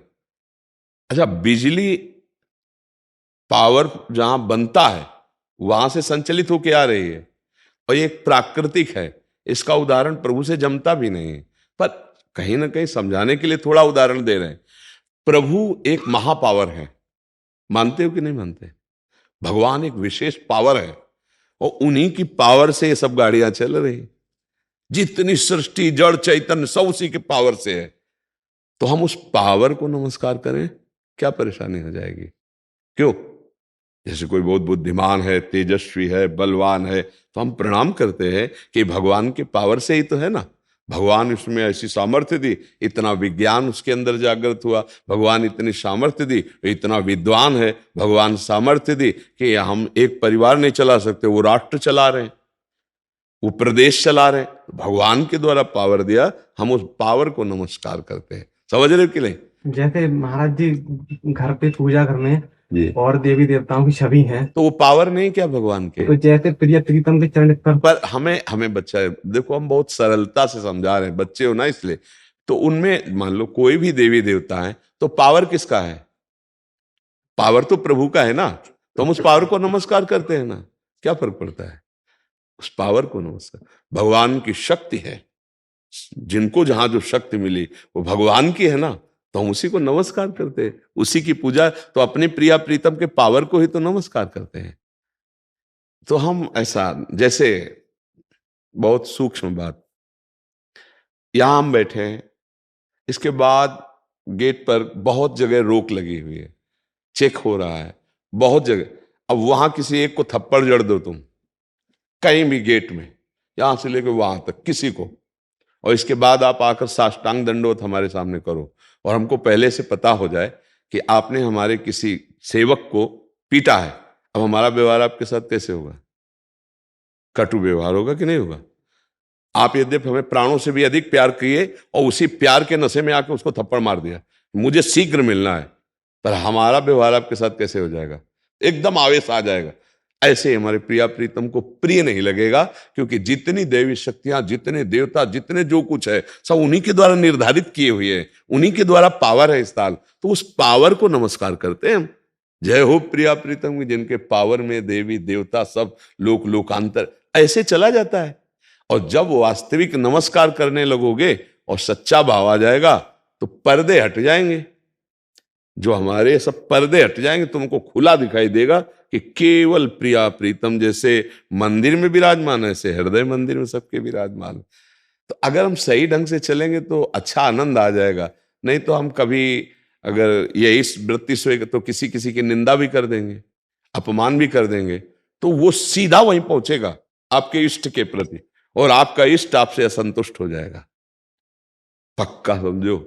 C: अच्छा, बिजली पावर जहां बनता है वहां से संचालित होकर आ रही है, और ये एक प्राकृतिक है। इसका उदाहरण प्रभु से जमता भी नहीं है, पर कहीं ना कहीं समझाने के लिए थोड़ा उदाहरण दे रहे हैं। प्रभु एक महापावर है, मानते हो कि नहीं मानते? भगवान एक विशेष पावर है, और उन्हीं की पावर से ये सब गाड़ियां चल रही। जितनी सृष्टि, जड़, चैतन्य सब उसी के पावर से है। तो हम उस पावर को नमस्कार करें, क्या परेशानी हो जाएगी? क्यों? जैसे कोई बहुत बुद्धिमान है, तेजस्वी है, बलवान है, तो हम प्रणाम करते हैं कि भगवान के पावर से ही तो है ना। भगवान उसमें ऐसी सामर्थ्य दी, इतना विज्ञान उसके अंदर जागृत हुआ, भगवान इतनी सामर्थ्य दी, इतना विद्वान है, भगवान सामर्थ्य दी कि हम एक परिवार नहीं चला सकते, वो राष्ट्र चला रहे हैं, वो प्रदेश चला रहे हैं। भगवान के द्वारा पावर दिया, हम उस पावर को नमस्कार करते हैं। समझ रहे हो कि नहीं?
E: जैसे महाराज जी घर पे पूजा करने
C: जी।
E: और देवी देवताओं की छवि है,
C: तो वो पावर नहीं क्या भगवान के?
E: तो जैसे प्रिय प्रीतम के चरण
C: पर हमें बच्चा, देखो हम बहुत सरलता से समझा रहे हैं, बच्चे हो ना इसलिए। तो उनमें मान लो कोई भी देवी देवता है, तो पावर किसका है? पावर तो प्रभु का है ना। तो हम उस पावर को नमस्कार करते हैं ना, क्या फर्क पड़ता है? उस पावर को नमस्कार। भगवान की शक्ति है, जिनको जहां जो शक्ति मिली वो भगवान की है ना, तो हम उसी को नमस्कार करते हैं, उसी की पूजा। तो अपने प्रिया प्रीतम के पावर को ही तो नमस्कार करते हैं। तो हम ऐसा, जैसे बहुत सूक्ष्म बात, यहां हम बैठे हैं, इसके बाद गेट पर बहुत जगह रोक लगी हुई है, चेक हो रहा है बहुत जगह। अब वहां किसी एक को थप्पड़ जड़ दो तुम, कहीं भी गेट में, यहां से लेकर वहां तक किसी को, और इसके बाद आप आकर साष्टांग दंडवत हमारे सामने करो, और हमको पहले से पता हो जाए कि आपने हमारे किसी सेवक को पीटा है। अब हमारा व्यवहार आपके साथ कैसे होगा? कटु व्यवहार होगा कि नहीं होगा? आप यद्यपि हमें प्राणों से भी अधिक प्यार किए, और उसी प्यार के नशे में आके उसको थप्पड़ मार दिया, मुझे शीघ्र मिलना है, पर हमारा व्यवहार आपके साथ कैसे हो जाएगा? एकदम आवेश आ जाएगा। ऐसे ही हमारे प्रिया प्रीतम को प्रिय नहीं लगेगा, क्योंकि जितनी देवी शक्तियां, जितने देवता, जितने जो कुछ है, सब उन्हीं के द्वारा निर्धारित किए हुए हैं, उन्हीं के द्वारा पावर है इस ताल। तो उस पावर को नमस्कार करते हैं हम। जय हो प्रिया प्रीतम की, जिनके पावर में देवी देवता सब लोक लोकांतर ऐसे चला जाता है। और जब वास्तविक नमस्कार करने लगोगे और सच्चा भाव आ जाएगा, तो पर्दे हट जाएंगे, जो हमारे सब पर्दे हट जाएंगे, तुमको खुला दिखाई देगा कि केवल प्रिया प्रीतम जैसे मंदिर में विराजमान है, ऐसे हृदय मंदिर में सबके विराजमान। तो अगर हम सही ढंग से चलेंगे तो अच्छा आनंद आ जाएगा। नहीं तो हम कभी अगर ये इस वृत्ति से तो किसी किसी की निंदा भी कर देंगे, अपमान भी कर देंगे, तो वो सीधा वहीं पहुंचेगा आपके इष्ट के प्रति, और आपका इष्ट आपसे असंतुष्ट हो जाएगा, पक्का समझो।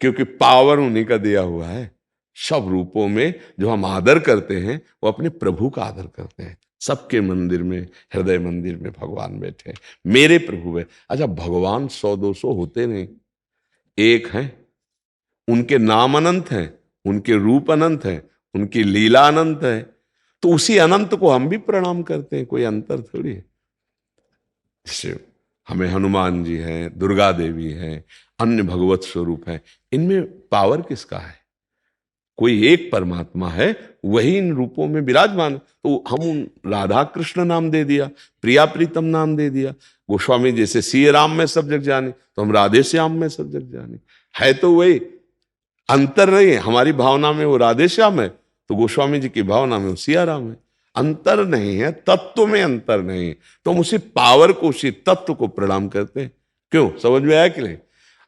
C: क्योंकि पावर उन्हीं का दिया हुआ है। सब रूपों में जो हम आदर करते हैं, वो अपने प्रभु का आदर करते हैं। सबके मंदिर में, हृदय मंदिर में भगवान बैठे हैं, मेरे प्रभु है। अच्छा, भगवान 100-200 होते नहीं, एक हैं, उनके नाम अनंत हैं, उनके रूप अनंत हैं, उनकी लीला अनंत है। तो उसी अनंत को हम भी प्रणाम करते हैं, कोई अंतर थोड़ी है। जैसे हमें हनुमान जी हैं, दुर्गा देवी हैं, अन्य भगवत स्वरूप हैं, इनमें पावर किसका है? कोई एक परमात्मा है, वही इन रूपों में विराजमान। तो हम राधा कृष्ण नाम दे दिया, प्रिया प्रीतम नाम दे दिया। गोस्वामी जैसे सीए राम में सब जग जाने, तो हम राधे श्याम में सब जग जाने। है तो वही, अंतर नहीं है। हमारी भावना में वो राधे श्याम है, तो गोस्वामी जी की भावना में वो सिया राम है। अंतर नहीं है, तत्व में अंतर नहीं है। तो हम उसी पावर को, उसी तत्व को प्रणाम करते हैं। क्यों? समझ में आया कि नहीं?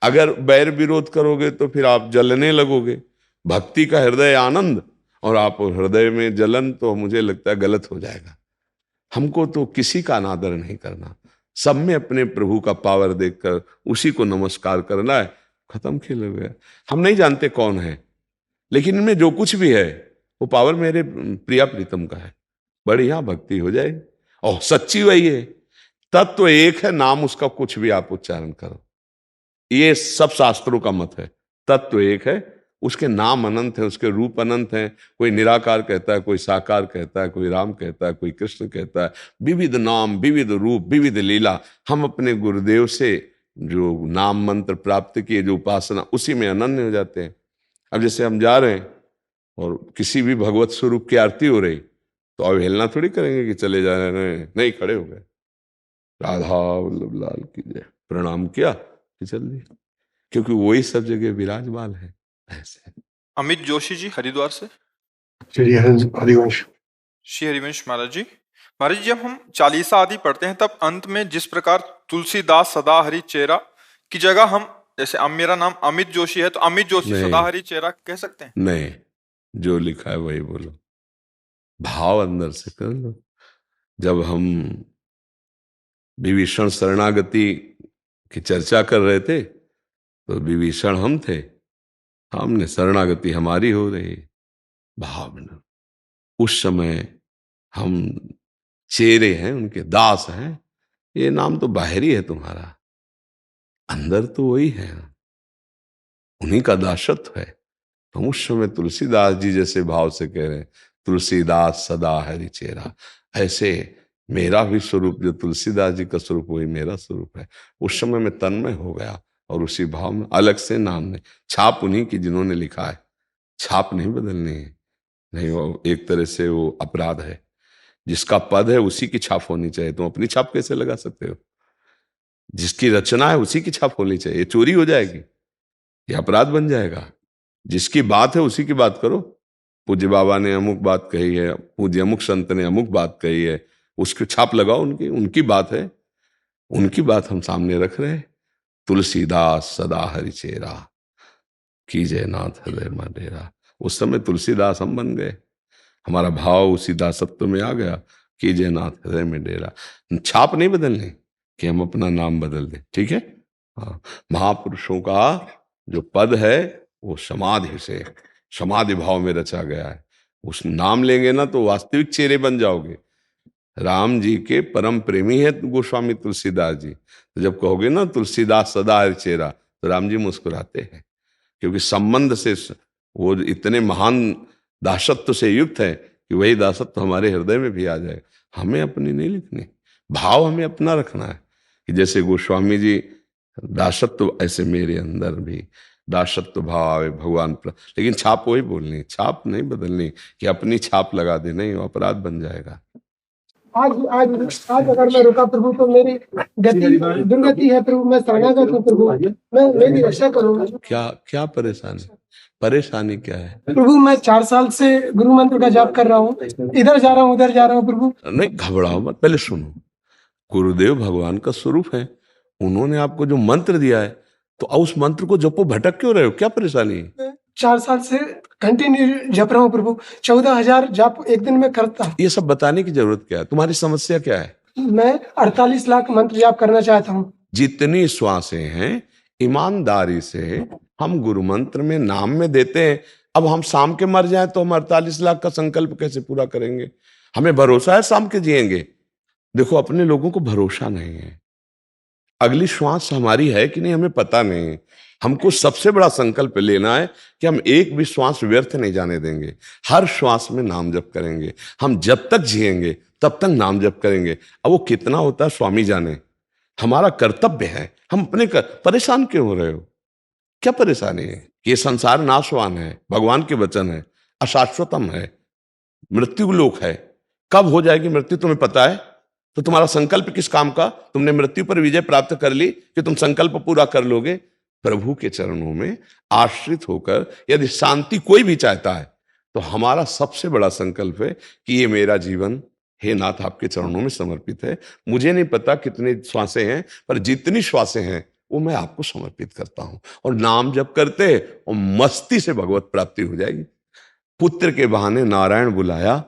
C: अगर बैर विरोध करोगे तो फिर आप जलने लगोगे। भक्ति का हृदय आनंद और आप हृदय में जलन, तो मुझे लगता है गलत हो जाएगा। हमको तो किसी का अनादर नहीं करना, सब में अपने प्रभु का पावर देखकर उसी को नमस्कार करना है, खत्म खेल हो गया। हम नहीं जानते कौन है, लेकिन इनमें जो कुछ भी है वो पावर मेरे प्रिया प्रीतम का है, बढ़िया भक्ति हो जाएगी। और सच्ची वही है, तत्व एक है, नाम उसका कुछ भी आप उच्चारण करो, ये सब शास्त्रों का मत है। तत्व एक है, उसके नाम अनंत है, उसके रूप अनंत हैं। कोई निराकार कहता है, कोई साकार कहता है, कोई राम कहता है, कोई कृष्ण कहता है। विविध नाम, विविध रूप, विविध लीला। हम अपने गुरुदेव से जो नाम मंत्र प्राप्त किए, जो उपासना, उसी में अनन्य हो जाते हैं। अब जैसे हम जा रहे हैं और किसी भी भगवत स्वरूप की आरती हो रही, तो अवहेलना थोड़ी करेंगे कि चले जा रहे हैं, नहीं, खड़े हो गए, राधा वल्लभ लाल की जय, प्रणाम किया कि चल दिए, क्योंकि वही सब जगह विराजमान है। ऐसे
A: अमित जोशी जी हरिद्वार से।
D: श्री हरिवंश।
A: श्री हरिवंश महाराज जी, जब हम चालीसा आदि पढ़ते हैं तब अंत में जिस प्रकार तुलसीदास सदा हरि चेरा की जगह हम जैसे अब मेरा नाम अमित जोशी है तो अमित जोशी
C: नहीं।
A: सदा हरि चेरा कह सकते हैं?
C: नहीं, जो लिखा है वही बोलो, भाव अंदर से कर लो। जब हम विभीषण शरणागति की चर्चा कर रहे थे तो विभीषण हम थे, हमने शरणागति हमारी हो रही, भावना। उस समय हम चेरे हैं, उनके दास हैं। ये नाम तो बाहरी है तुम्हारा, अंदर तो वही है, उन्हीं का दासत्व है। हम उस समय तुलसीदास जी जैसे भाव से कह रहे हैं, तुलसीदास सदा हरि चेरा। ऐसे मेरा भी स्वरूप, जो तुलसीदास जी का स्वरूप, वही मेरा स्वरूप है। उस समय में तन्मय हो गया और उसी भाव में, अलग से नाम नहीं, छाप उन्हीं की जिन्होंने लिखा है, छाप नहीं बदलनी है। नहीं, वो एक तरह से वो अपराध है। जिसका पद है उसी की छाप होनी चाहिए। तुम अपनी छाप कैसे लगा सकते हो? जिसकी रचना है उसी की छाप होनी चाहिए। ये चोरी हो जाएगी, ये अपराध बन जाएगा। जिसकी बात है उसी की बात करो। पूज्य बाबा ने अमुक बात कही है, पूज्य अमुक संत ने अमुक बात कही है, उसकी छाप लगाओ, उनकी बात है, उनकी बात हम सामने रख रहे हैं। तुलसीदास सदा हरि चेरा, कीजय नाथ हृदय में डेरा। उस समय तुलसीदास हम बन गए, हमारा भाव उसी दासत्व में आ गया, कीजय नाथ हृदय में डेरा। छाप नहीं बदलनी कि हम अपना नाम बदल दें, ठीक है? हाँ, महापुरुषों का जो पद है वो समाधि से, समाधि भाव में रचा गया है। उस नाम लेंगे ना तो वास्तविक चेहरे बन जाओगे। राम जी के परम प्रेमी है गोस्वामी तुलसीदास जी, तो जब कहोगे ना तुलसीदास सदा हरि चेरा, तो राम जी मुस्कुराते हैं, क्योंकि संबंध से वो इतने महान दासत्व से युक्त है कि वही दासत्व हमारे हृदय में भी आ जाए। हमें अपनी नहीं लिखनी, भाव हमें अपना रखना है कि जैसे गोस्वामी जी दासत्व, ऐसे मेरे अंदर भी दासत्व भाव आवे भगवान पर। लेकिन छाप वही बोलनी, छाप नहीं बदलनी कि अपनी छाप लगा दे, नहीं, वो अपराध बन जाएगा।
F: आज आज अगर मैं रुका प्रभु तो मेरी गति दुर्गति है प्रभु, मैं शरणागत हूँ प्रभु, मैं मेरी रक्षा करूँ।
C: क्या परेशानी, परेशानी क्या है?
F: प्रभु मैं 4 साल से गुरु मंत्र का जाप कर रहा हूँ, इधर जा रहा हूँ उधर जा रहा हूँ प्रभु।
C: नहीं, घबराओ मत, पहले सुनो। गुरुदेव भगवान का स्वरूप है, उन्होंने आपको जो मंत्र दिया है तो उस मंत्र को जपो, भटक क्यों रहे हो? क्या परेशानी है?
F: 4 साल से कंटिन्यू जप रहा हूँ प्रभु, 14,000 जाप एक दिन में करता हूँ।
C: ये सब बताने की जरूरत क्या है? तुम्हारी समस्या क्या है?
F: मैं 48 लाख मंत्र जाप करना चाहता हूँ।
C: जितनी श्वासें हैं ईमानदारी से हम गुरु मंत्र में, नाम में देते हैं। अब हम शाम के मर जाएं तो हम 48 लाख का संकल्प कैसे पूरा करेंगे? हमें भरोसा है शाम के जिएंगे? देखो, अपने लोगों को भरोसा नहीं है, अगली श्वास हमारी है कि नहीं हमें पता नहीं है। हमको सबसे बड़ा संकल्प लेना है कि हम एक भी श्वास व्यर्थ नहीं जाने देंगे, हर श्वास में नाम जप करेंगे। हम जब तक जिएंगे तब तक नाम जप करेंगे। अब वो कितना होता है स्वामी जाने, हमारा कर्तव्य है। हम अपने परेशान क्यों हो रहे हो? क्या परेशानी है? ये संसार नाशवान है, भगवान के वचन है, अशाश्वतम है, मृत्यु लोक है। कब हो जाएगी मृत्यु तुम्हें पता है? तो तुम्हारा संकल्प किस काम का? तुमने मृत्यु पर विजय प्राप्त कर ली कि तुम संकल्प पूरा कर लोगे? प्रभु के चरणों में आश्रित होकर यदि शांति कोई भी चाहता है तो हमारा सबसे बड़ा संकल्प है कि ये मेरा जीवन हे नाथ आपके चरणों में समर्पित है। मुझे नहीं पता कितने श्वासें हैं, पर जितनी श्वासें हैं वो मैं आपको समर्पित करता हूं। और नाम जप करते और मस्ती से भगवत प्राप्ति हो जाएगी। पुत्र के बहाने नारायण बुलाया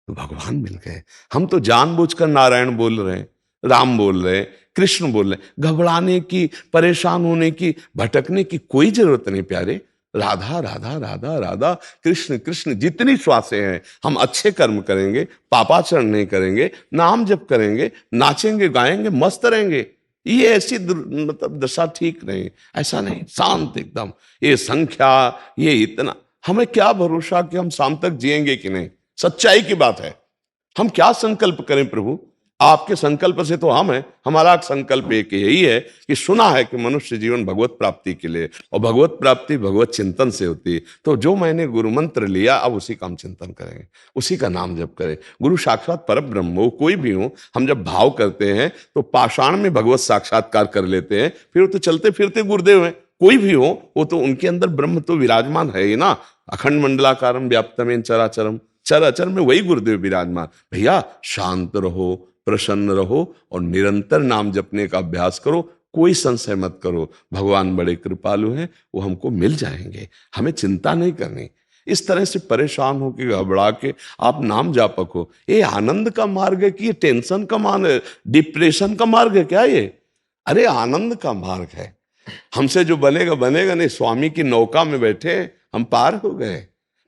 C: तो भगवान मिल गए। हम तो जानबूझकर नारायण बोल रहे हैं, राम बोल रहे हैं, कृष्ण बोल रहे। घबराने की, परेशान होने की, भटकने की कोई जरूरत नहीं प्यारे। राधा राधा राधा राधा, कृष्ण कृष्ण, जितनी श्वासें हैं हम अच्छे कर्म करेंगे, पापाचरण नहीं करेंगे, नाम जप करेंगे, नाचेंगे गाएंगे, मस्त रहेंगे। ये ऐसी मतलब दशा ठीक नहीं, ऐसा नहीं, शांत एकदम। ये संख्या, ये इतना, हमें क्या भरोसा कि हम शाम तक जिएंगे कि नहीं। सच्चाई की बात है। हम क्या संकल्प करें प्रभु, आपके संकल्प से तो हम हैं। हमारा संकल्प एक यही है कि सुना है कि मनुष्य जीवन भगवत प्राप्ति के लिए, और भगवत प्राप्ति भगवत चिंतन से होती है। तो जो मैंने गुरु मंत्र लिया, अब उसी का हम चिंतन करेंगे, उसी का नाम जप करें। गुरु साक्षात पर ब्रह्म हो, कोई भी हो, हम जब भाव करते हैं तो पाषाण में भगवत साक्षात्कार कर लेते हैं। फिर वो तो चलते फिरते गुरुदेव हैं, कोई भी हो, वो तो उनके अंदर ब्रह्म तो विराजमान है ही ना। अखंड मंडलाकारम व्याप्तमेन चराचरम, चराचर में वही गुरुदेव विराजमान। भैया शांत रहो, प्रसन्न रहो और निरंतर नाम जपने का अभ्यास करो। कोई संशय मत करो, भगवान बड़े कृपालु हैं, वो हमको मिल जाएंगे, हमें चिंता नहीं करनी। इस तरह से परेशान हो के, घबरा के आप नाम जापक हो, ये आनंद का मार्ग है कि ये टेंशन का मार्ग है, डिप्रेशन का मार्ग है क्या ये? अरे आनंद का मार्ग है। हमसे जो बनेगा बनेगा नहीं, स्वामी की नौका में बैठे हम पार हो गए।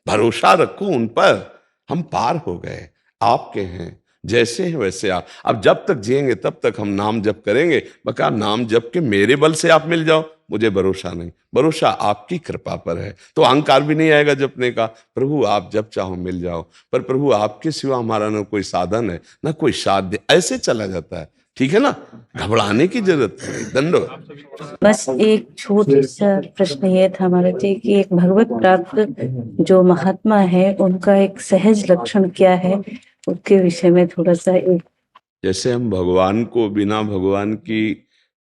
C: भरोसा रखो उन पर, हम पार हो गए, आपके हैं, जैसे हैं वैसे आप। अब जब तक जिएंगे तब तक हम नाम जप करेंगे। बका नाम जप के मेरे बल से आप मिल जाओ, मुझे भरोसा नहीं, भरोसा आपकी कृपा पर है। तो अहंकार भी नहीं आएगा जपने का। प्रभु आप जब चाहो मिल जाओ, पर प्रभु आपके सिवा हमारा ना कोई साधन है, ना कोई साध्य, ऐसे चला जाता है। ठीक है ना, घबराने की जरूरत है। धन्यवाद।
G: बस एक छोटा सा प्रश्न ये था महाराज जी कि एक भगवत प्राप्त जो महात्मा है, उनका एक सहज लक्षण क्या है, उसके विषय में थोड़ा सा एक।
C: जैसे हम भगवान को बिना भगवान की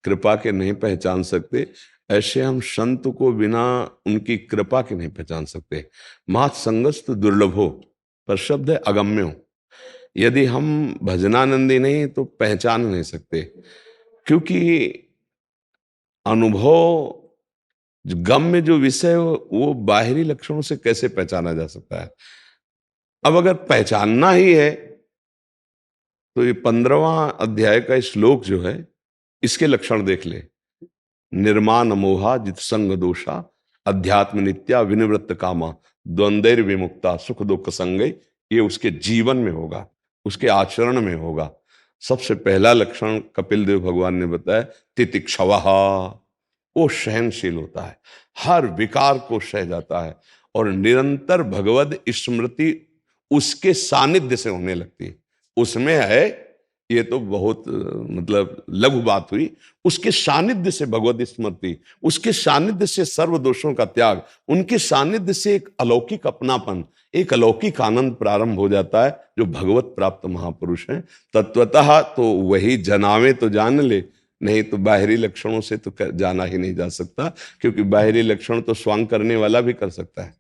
C: कृपा के नहीं पहचान सकते, ऐसे हम संत को बिना उनकी कृपा के नहीं पहचान सकते। मात संगस्त दुर्लभो, पर शब्द है अगम्यो। यदि हम भजनानंदी नहीं तो पहचान नहीं सकते, क्योंकि अनुभव गम्य जो विषय वो बाहरी लक्षणों से कैसे पहचाना जा सकता है। अब अगर पहचानना ही है तो ये 15वां अध्याय का श्लोक जो है, इसके लक्षण देख ले। निर्माण मोहा जित संग दोषा, अध्यात्म नित्या विनिवृत्त कामा, द्वंद्वैर विमुक्ता सुख दुख संगय। ये उसके जीवन में होगा, उसके आचरण में होगा। सबसे पहला लक्षण कपिल देव भगवान ने बताया, तितिक्षवः, वो सहनशील होता है, हर विकार को सह जाता है, और निरंतर भगवद स्मृति उसके सानिध्य से होने लगती है। उसमें है, ये तो बहुत मतलब लघु बात हुई, उसके सानिध्य से भगवद स्मृति, उसके सानिध्य से सर्व दोषों का त्याग, उनके सानिध्य से एक अलौकिक अपनापन, एक अलौकिक आनंद प्रारंभ हो जाता है, जो भगवत प्राप्त महापुरुष हैं। तत्वतः तो वही जनावे तो जान ले, नहीं तो बाहरी लक्षणों से तो जाना ही नहीं जा सकता, क्योंकि बाहरी लक्षण तो स्वांग करने वाला भी कर सकता है।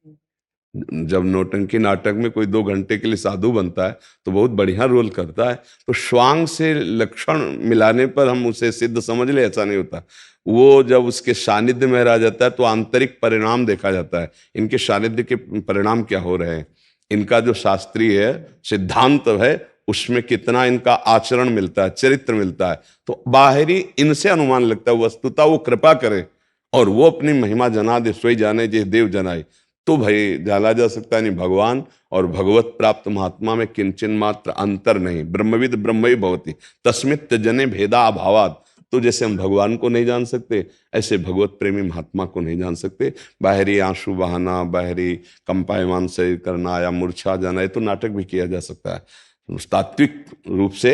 C: जब नौटंकी नाटक में कोई 2 घंटे के लिए साधु बनता है तो बहुत बढ़िया रोल करता है, तो श्वांग से लक्षण मिलाने पर हम उसे सिद्ध समझ ले, ऐसा नहीं होता। वो जब उसके सानिध्य में रह जाता है तो आंतरिक परिणाम देखा जाता है, इनके सानिध्य के परिणाम क्या हो रहे हैं, इनका जो शास्त्रीय सिद्धांत है उसमें कितना इनका आचरण मिलता है, चरित्र मिलता है। तो बाहरी इनसे अनुमान लगता है, वस्तुतः वो कृपा करे और वो अपनी महिमा जना दे, सोई जाने जे देव जनाए, तो भाई जाना जा सकता है। नहीं, भगवान और भगवत प्राप्त महात्मा में किंचन मात्र अंतर नहीं। ब्रह्मविद ब्रह्मई भवति तस्मित् जने भेदा अभावात्। तो जैसे हम भगवान को नहीं जान सकते, ऐसे भगवत प्रेमी महात्मा को नहीं जान सकते। बाहरी आंसू बहाना, बाहरी कंपायमान से करना या मूर्छा जाना, ये तो नाटक भी किया जा सकता है। तात्विक रूप से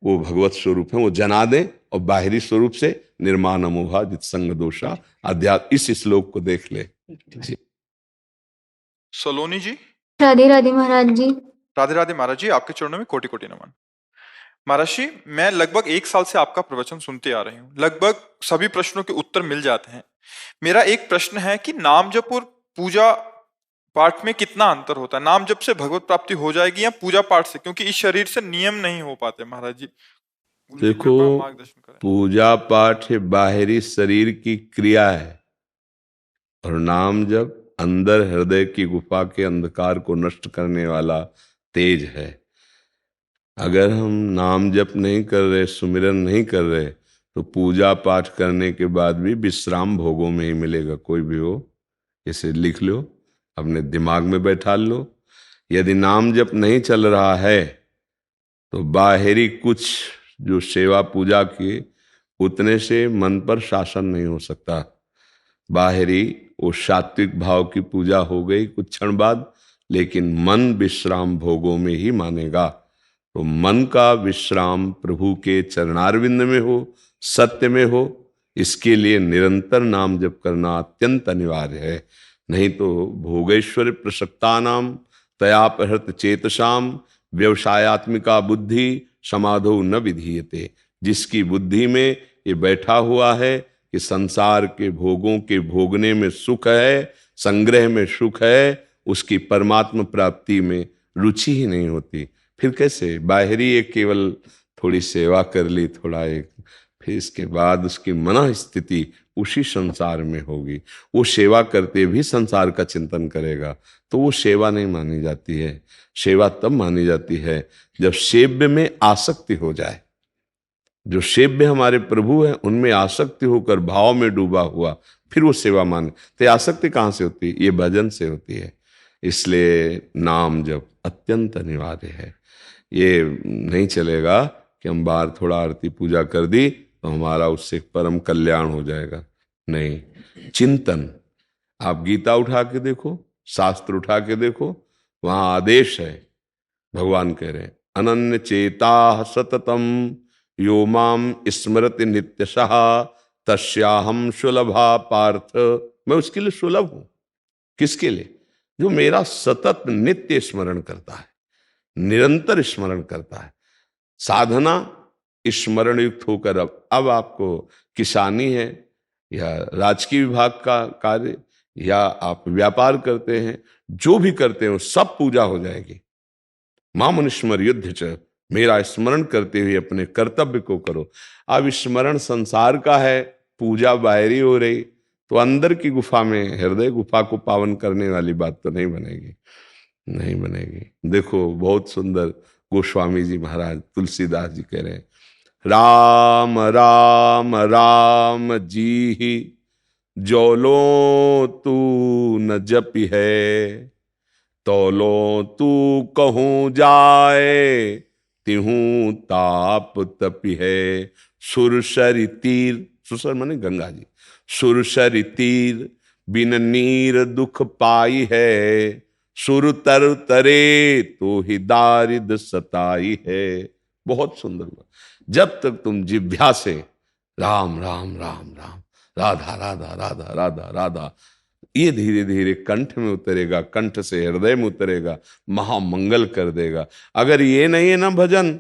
C: वो भगवत स्वरूप है, वो जना दें, और बाहरी स्वरूप से निर्माण मोहा जित संग दोषा अध्यात्म। इस श्लोक को देख ले।
A: सलोनी जी।
H: राधे राधे महाराज जी।
A: राधे राधे महाराज जी, आपके चरणों में कोटि कोटि नमन। महाराज जी, मैं लगभग 1 साल से आपका प्रवचन सुनते आ रही हूँ, लगभग सभी प्रश्नों के उत्तर मिल जाते हैं। मेरा एक प्रश्न है कि नाम जप और पूजा पाठ में कितना अंतर होता है? नाम जप से भगवत प्राप्ति हो जाएगी या पूजा पाठ से? क्योंकि इस शरीर से नियम नहीं हो पाते महाराज जी।
C: देखो, पूजा पाठ बाहरी शरीर की क्रिया है, और नाम जप अंदर हृदय की गुफा के अंधकार को नष्ट करने वाला तेज है। अगर हम नाम जप नहीं कर रहे, सुमिरन नहीं कर रहे, तो पूजा पाठ करने के बाद भी विश्राम भोगों में ही मिलेगा, कोई भी हो। इसे लिख लो, अपने दिमाग में बैठा लो। यदि नाम जप नहीं चल रहा है तो बाहरी कुछ जो सेवा पूजा की, उतने से मन पर शासन नहीं हो सकता। बाहरी वो सात्विक भाव की पूजा हो गई कुछ क्षण बाद, लेकिन मन विश्राम भोगों में ही मानेगा। तो मन का विश्राम प्रभु के चरणारविंद में हो, सत्य में हो, इसके लिए निरंतर नाम जप करना अत्यंत अनिवार्य है। नहीं तो भोगेश्वर प्रसक्ता नाम तयापहृत चेतसाम व्यवसायत्मिका बुद्धि समाधो न विधीयते। जिसकी बुद्धि में ये बैठा हुआ है कि संसार के भोगों के भोगने में सुख है, संग्रह में सुख है, उसकी परमात्मा प्राप्ति में रुचि ही नहीं होती। फिर कैसे? बाहरी एक केवल थोड़ी सेवा कर ली, थोड़ा एक, फिर इसके बाद उसकी मन स्थिति उसी संसार में होगी। वो सेवा करते भी संसार का चिंतन करेगा, तो वो सेवा नहीं मानी जाती है। सेवा तब मानी जाती है जब सेव्य में आसक्ति हो जाए। जो सेव्य हमारे प्रभु हैं उनमें आसक्ति होकर भाव में डूबा हुआ, फिर वो सेवा माने। तो आसक्ति कहाँ से होती है? ये भजन से होती है। इसलिए नाम जप अत्यंत अनिवार्य है। ये नहीं चलेगा कि हम बाहर थोड़ा आरती पूजा कर दी तो हमारा उससे परम कल्याण हो जाएगा। नहीं, चिंतन। आप गीता उठा के देखो, शास्त्र उठा के देखो, वहां आदेश है। भगवान कह रहे हैं अनन्य चेता सततम यो माम स्मृति नित्यशः तस्याहम सुलभा पार्थ। मैं उसके लिए सुलभ हूं। किसके लिए? जो मेरा सतत नित्य स्मरण करता है, निरंतर स्मरण करता है। साधना स्मरण युक्त होकर अब आपको किसानी है या राजकीय विभाग का कार्य या आप व्यापार करते हैं, जो भी करते हो सब पूजा हो जाएगी। माम स्मर युद्ध च, मेरा स्मरण करते हुए अपने कर्तव्य को करो। अब स्मरण संसार का है, पूजा बाहरी हो रही, तो अंदर की गुफा में, हृदय गुफा को पावन करने वाली बात तो नहीं बनेगी, नहीं बनेगी। देखो बहुत सुंदर गोस्वामी जी महाराज तुलसीदास जी कह रहे हैं, राम राम राम जी ही जोलो तू न जपि है, तोलो तू कहूँ जाए तिहूँ ताप तपि है। सुरसरि तीर, सुरसर माने गंगा जी, सुरसरि तीर बिन नीर दुख पाई है, सुर तर तरे तो ही दारिद सताई है। बहुत सुंदर बात। जब तक तुम जिह्वा से राम राम राम राम, राधा राधा राधा राधा राधा, ये धीरे धीरे कंठ में उतरेगा, कंठ से हृदय में उतरेगा, महामंगल कर देगा। अगर ये नहीं है ना भजन,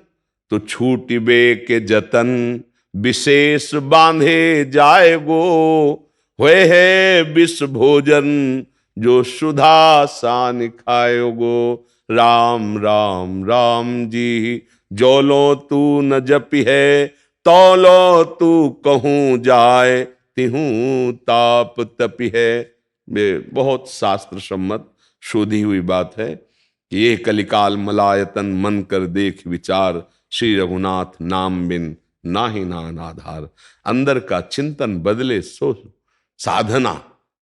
C: तो छूटिबे के जतन विशेष बांधे जाएगो, हुए है विष भोजन जो सुधा सान खाएगो। राम राम राम जी जोलो तू न जपि है, तौलो तू कहूँ जाए तिहूँ ताप तपि है। बहुत शास्त्र सम्मत शोधी हुई बात है। ये कलिकाल मलायतन मन कर देख विचार, श्री रघुनाथ नाम बिन नाही नान आधार। अंदर का चिंतन बदले सो साधना,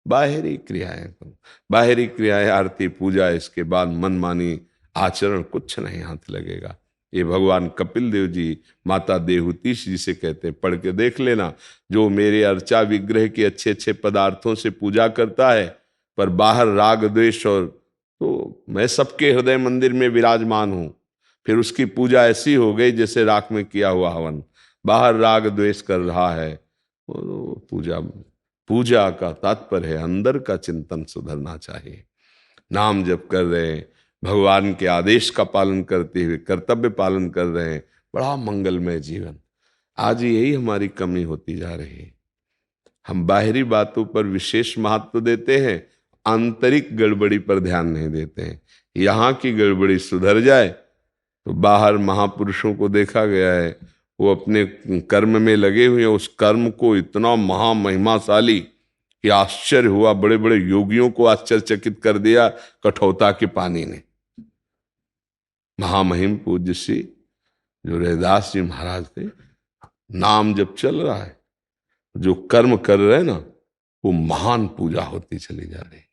C: बाहरी क्रियाएं करो, बाहरी क्रियाएं आरती पूजा, इसके बाद मनमानी आचरण कुछ नहीं हाथ लगेगा। ये भगवान कपिल देव जी माता देहुतीश जी से कहते हैं, पढ़ के देख लेना, जो मेरे अर्चा विग्रह के अच्छे अच्छे पदार्थों से पूजा करता है पर बाहर राग द्वेष और, तो मैं सबके हृदय मंदिर में विराजमान हूं, फिर उसकी पूजा ऐसी हो गई जैसे राख में किया हुआ हवन, बाहर राग द्वेष कर रहा है, वो पूजा का तात्पर्य है अंदर का चिंतन सुधरना चाहिए। नाम जप कर रहे हैं, भगवान के आदेश का पालन करते हुए कर्तव्य पालन कर रहे हैं, बड़ा मंगलमय जीवन। आज यही हमारी कमी होती जा रही है। हम बाहरी बातों पर विशेष महत्व देते हैं, आंतरिक गड़बड़ी पर ध्यान नहीं देते हैं। यहाँ की गड़बड़ी सुधर जाए तो बाहर महापुरुषों को देखा गया है, वो अपने कर्म में लगे हुए हैं, उस कर्म को इतना महामहिमाशाली कि आश्चर्य हुआ। बड़े बड़े योगियों को आश्चर्यचकित कर दिया कठौता के पानी ने। महामहिम पूज्य श्री जो रैदास जी महाराज थे, नाम जब चल रहा है, जो कर्म कर रहे हैं ना, वो महान पूजा होती चली जा रही है।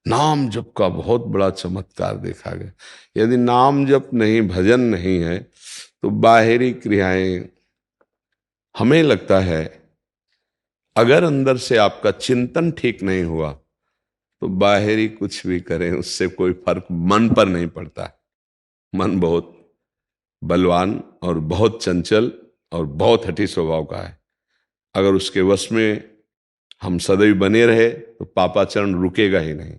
C: नाम जप का बहुत बड़ा चमत्कार देखा गया। यदि नाम जप नहीं, भजन नहीं है, तो बाहरी क्रियाएं, हमें लगता है अगर अंदर से आपका चिंतन ठीक नहीं हुआ तो बाहरी कुछ भी करें उससे कोई फर्क मन पर नहीं पड़ता है। मन बहुत बलवान और बहुत चंचल और बहुत हठी स्वभाव का है। अगर उसके वश में हम सदैव बने रहे तो पापाचरण रुकेगा ही नहीं।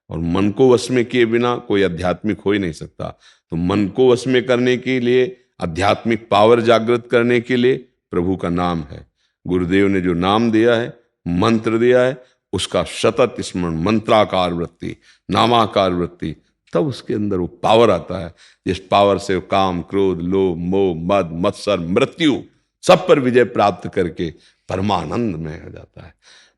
C: और मन को वश में किए बिना कोई आध्यात्मिक हो ही नहीं सकता। तो मन को वश में करने के लिए, आध्यात्मिक पावर जागृत करने के लिए प्रभु का नाम है। गुरुदेव ने जो नाम दिया है, मंत्र दिया है, उसका सतत स्मरण, मंत्राकार वृत्ति, नामाकार वृत्ति, तब उसके अंदर वो पावर आता है जिस पावर से वो काम, क्रोध, लोभ, मोह, मद, मत्सर, मृत्यु सब पर विजय प्राप्त करके परमानंद में हो जाता है।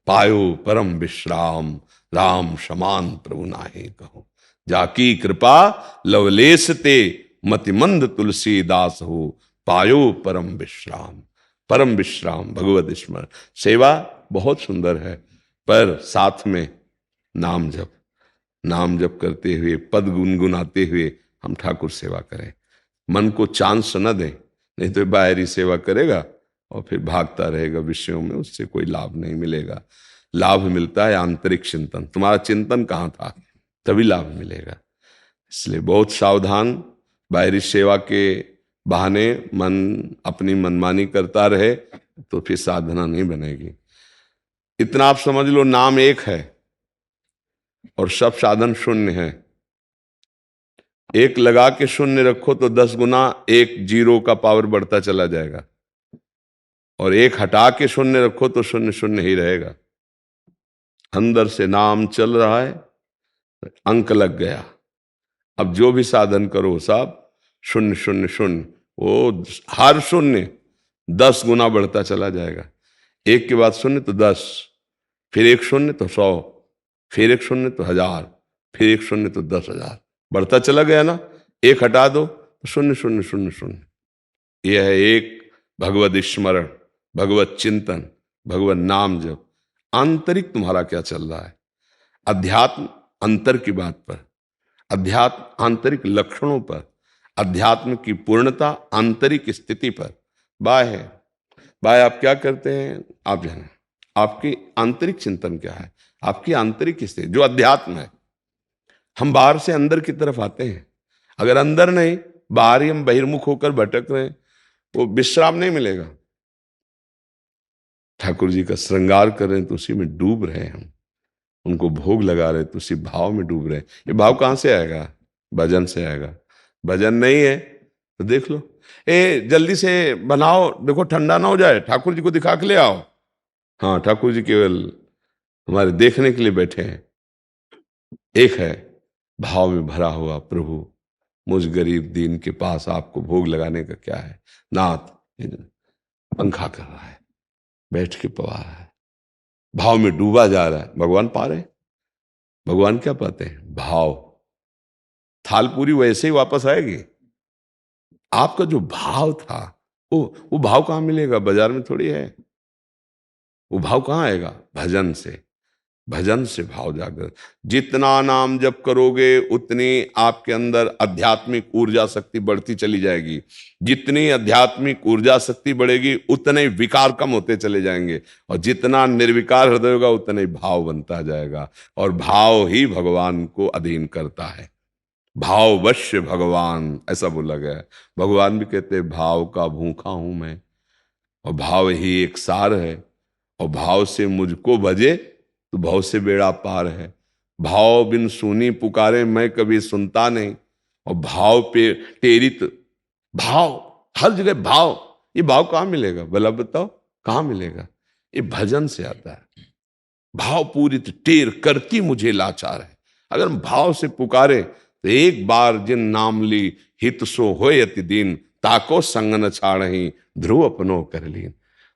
C: पायो परम विश्राम, राम समान प्रभु नाहि कहो, जाकी कृपा लवलेश ते मतिमंद तुलसीदास हो, पायो परम विश्राम। परम विश्राम भगवत स्मरण। सेवा बहुत सुंदर है, पर साथ में नाम जप, नाम जप करते हुए, पद गुनगुनाते हुए हम ठाकुर सेवा करें। मन को चांस न दें, नहीं तो बाहरी सेवा करेगा और फिर भागता रहेगा विषयों में, उससे कोई लाभ नहीं मिलेगा। लाभ मिलता है आंतरिक चिंतन। तुम्हारा चिंतन कहाँ था, तभी लाभ मिलेगा। इसलिए बहुत सावधान। बाहरी सेवा के बहाने मन अपनी मनमानी करता रहे तो फिर साधना नहीं बनेगी। इतना आप समझ लो, नाम एक है और सब साधन शून्य है। एक लगा के शून्य रखो तो 10 गुना एक जीरो का पावर बढ़ता चला जाएगा, और एक हटा के शून्य रखो तो शून्य शून्य ही रहेगा। अंदर से नाम चल रहा है, अंक लग गया। अब जो भी साधन करो सब शून्य शून्य शून्य, वो हर शून्य 10 गुना बढ़ता चला जाएगा। एक के बाद शून्य तो 10, फिर एक शून्य तो 100, फिर एक शून्य तो 1000, फिर एक शून्य तो 10,000, बढ़ता चला गया ना। एक हटा दो तो शून्य शून्य शून्य शून्य। यह है एक भगवत स्मरण, भगवत चिंतन, भगवत नाम जप। आंतरिक तुम्हारा क्या चल रहा है? अध्यात्म अंतर की बात पर, अध्यात्म आंतरिक लक्षणों पर, अध्यात्म की पूर्णता आंतरिक स्थिति पर। बाय आप क्या करते हैं आप जाने। आपकी आंतरिक चिंतन क्या है, आपकी आंतरिक स्थिति जो अध्यात्म है। हम बाहर से अंदर की तरफ आते हैं, अगर अंदर नहीं, बाहर ही हम बहिर्मुख होकर भटक रहे हैं, वो विश्राम नहीं मिलेगा। ठाकुर जी का श्रृंगार कर रहे हैं तो उसी में डूब रहे हैं हम, उनको भोग लगा रहे तो उसी भाव में डूब रहे हैं। ये भाव कहां से आएगा? भजन से आएगा। भजन नहीं है तो देख लो, जल्दी से बनाओ, देखो ठंडा ना हो जाए, ठाकुर जी को दिखा के ले आओ। हाँ, ठाकुर जी केवल हमारे देखने के लिए बैठे हैं। एक है भाव में भरा हुआ, प्रभु मुझ गरीब दीन के पास आपको भोग लगाने का क्या है। नाथ पंखा कर रहा है, बैठ के पवा रहा है, भाव में डूबा जा रहा है। भगवान पा रहे हैं। भगवान क्या पाते हैं? भाव। थाल पूरी वैसे ही वापस आएगी। आपका जो भाव था, वो भाव कहां मिलेगा? बाजार में थोड़ी है। वो भाव कहां आएगा? भजन से। भजन से भाव जागृत। जितना नाम जप करोगे उतनी आपके अंदर आध्यात्मिक ऊर्जा शक्ति बढ़ती चली जाएगी। जितनी आध्यात्मिक ऊर्जा शक्ति बढ़ेगी उतने विकार कम होते चले जाएंगे, और जितना निर्विकार हृदय होगा उतना ही भाव बनता जाएगा। और भाव ही भगवान को अधीन करता है। भाववश्य भगवान, ऐसा बोला गया है। भगवान भी कहते हैं भाव का भूखा हूं मैं, और भाव ही एक सार है, और भाव से मुझको भजे तो भाव से बेड़ा पार है। भाव बिन सुनी पुकारे मैं कभी सुनता नहीं, और भाव पे टेरित। भाव हर जगह भाव। ये भाव कहां मिलेगा भला बताओ? कहां मिलेगा? ये भजन से आता है। भाव पूरित टेर करती मुझे लाचार है। अगर हम भाव से पुकारे तो एक बार जिन नाम ली हित सो होय अति दीन, ताको संग न छाड़हि ध्रुव अपनो कर लीन।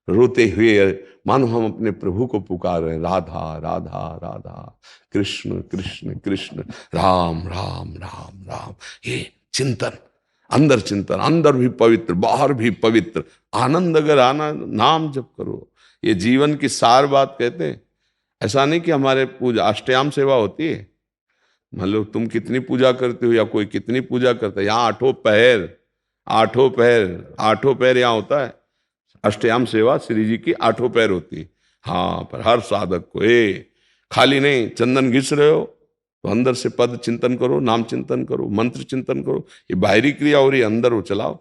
C: रोते हुए मानो हम अपने प्रभु को पुकार रहे हैं, राधा राधा राधा, कृष्ण कृष्ण कृष्ण, राम राम राम राम। ये चिंतन अंदर चिंतन, अंदर भी पवित्र बाहर भी पवित्र, आनंद अगर आना, नाम जप करो। ये जीवन की सार बात कहते हैं। ऐसा नहीं कि हमारे पूजा अष्टयाम सेवा होती है, मान लो तुम कितनी पूजा करते हो या कोई कितनी पूजा करता है, यहाँ आठों पैर यहाँ होता है। अष्टयाम सेवा श्री जी की आठों पैर होती है। हाँ, पर हर साधक को खाली नहीं, चंदन घिस रहे हो तो अंदर से पद चिंतन करो, नाम चिंतन करो, मंत्र चिंतन करो। ये बाहरी क्रिया और ये अंदर वो चलाओ,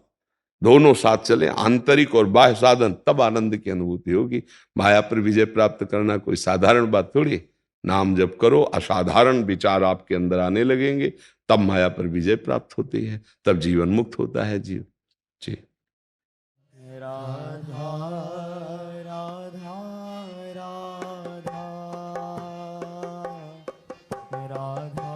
C: दोनों साथ चले, आंतरिक और बाह्य साधन, तब आनंद की अनुभूति होगी। माया पर विजय प्राप्त करना कोई साधारण बात थोड़ी। नाम जप करो, असाधारण विचार आपके अंदर आने लगेंगे, तब माया पर विजय प्राप्त होती है, तब जीवन मुक्त होता है जीव जी।
I: राधा राधा राधा राधा राधा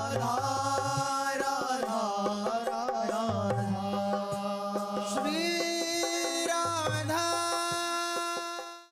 I: राधा राधा राधा राधा
J: श्री राधा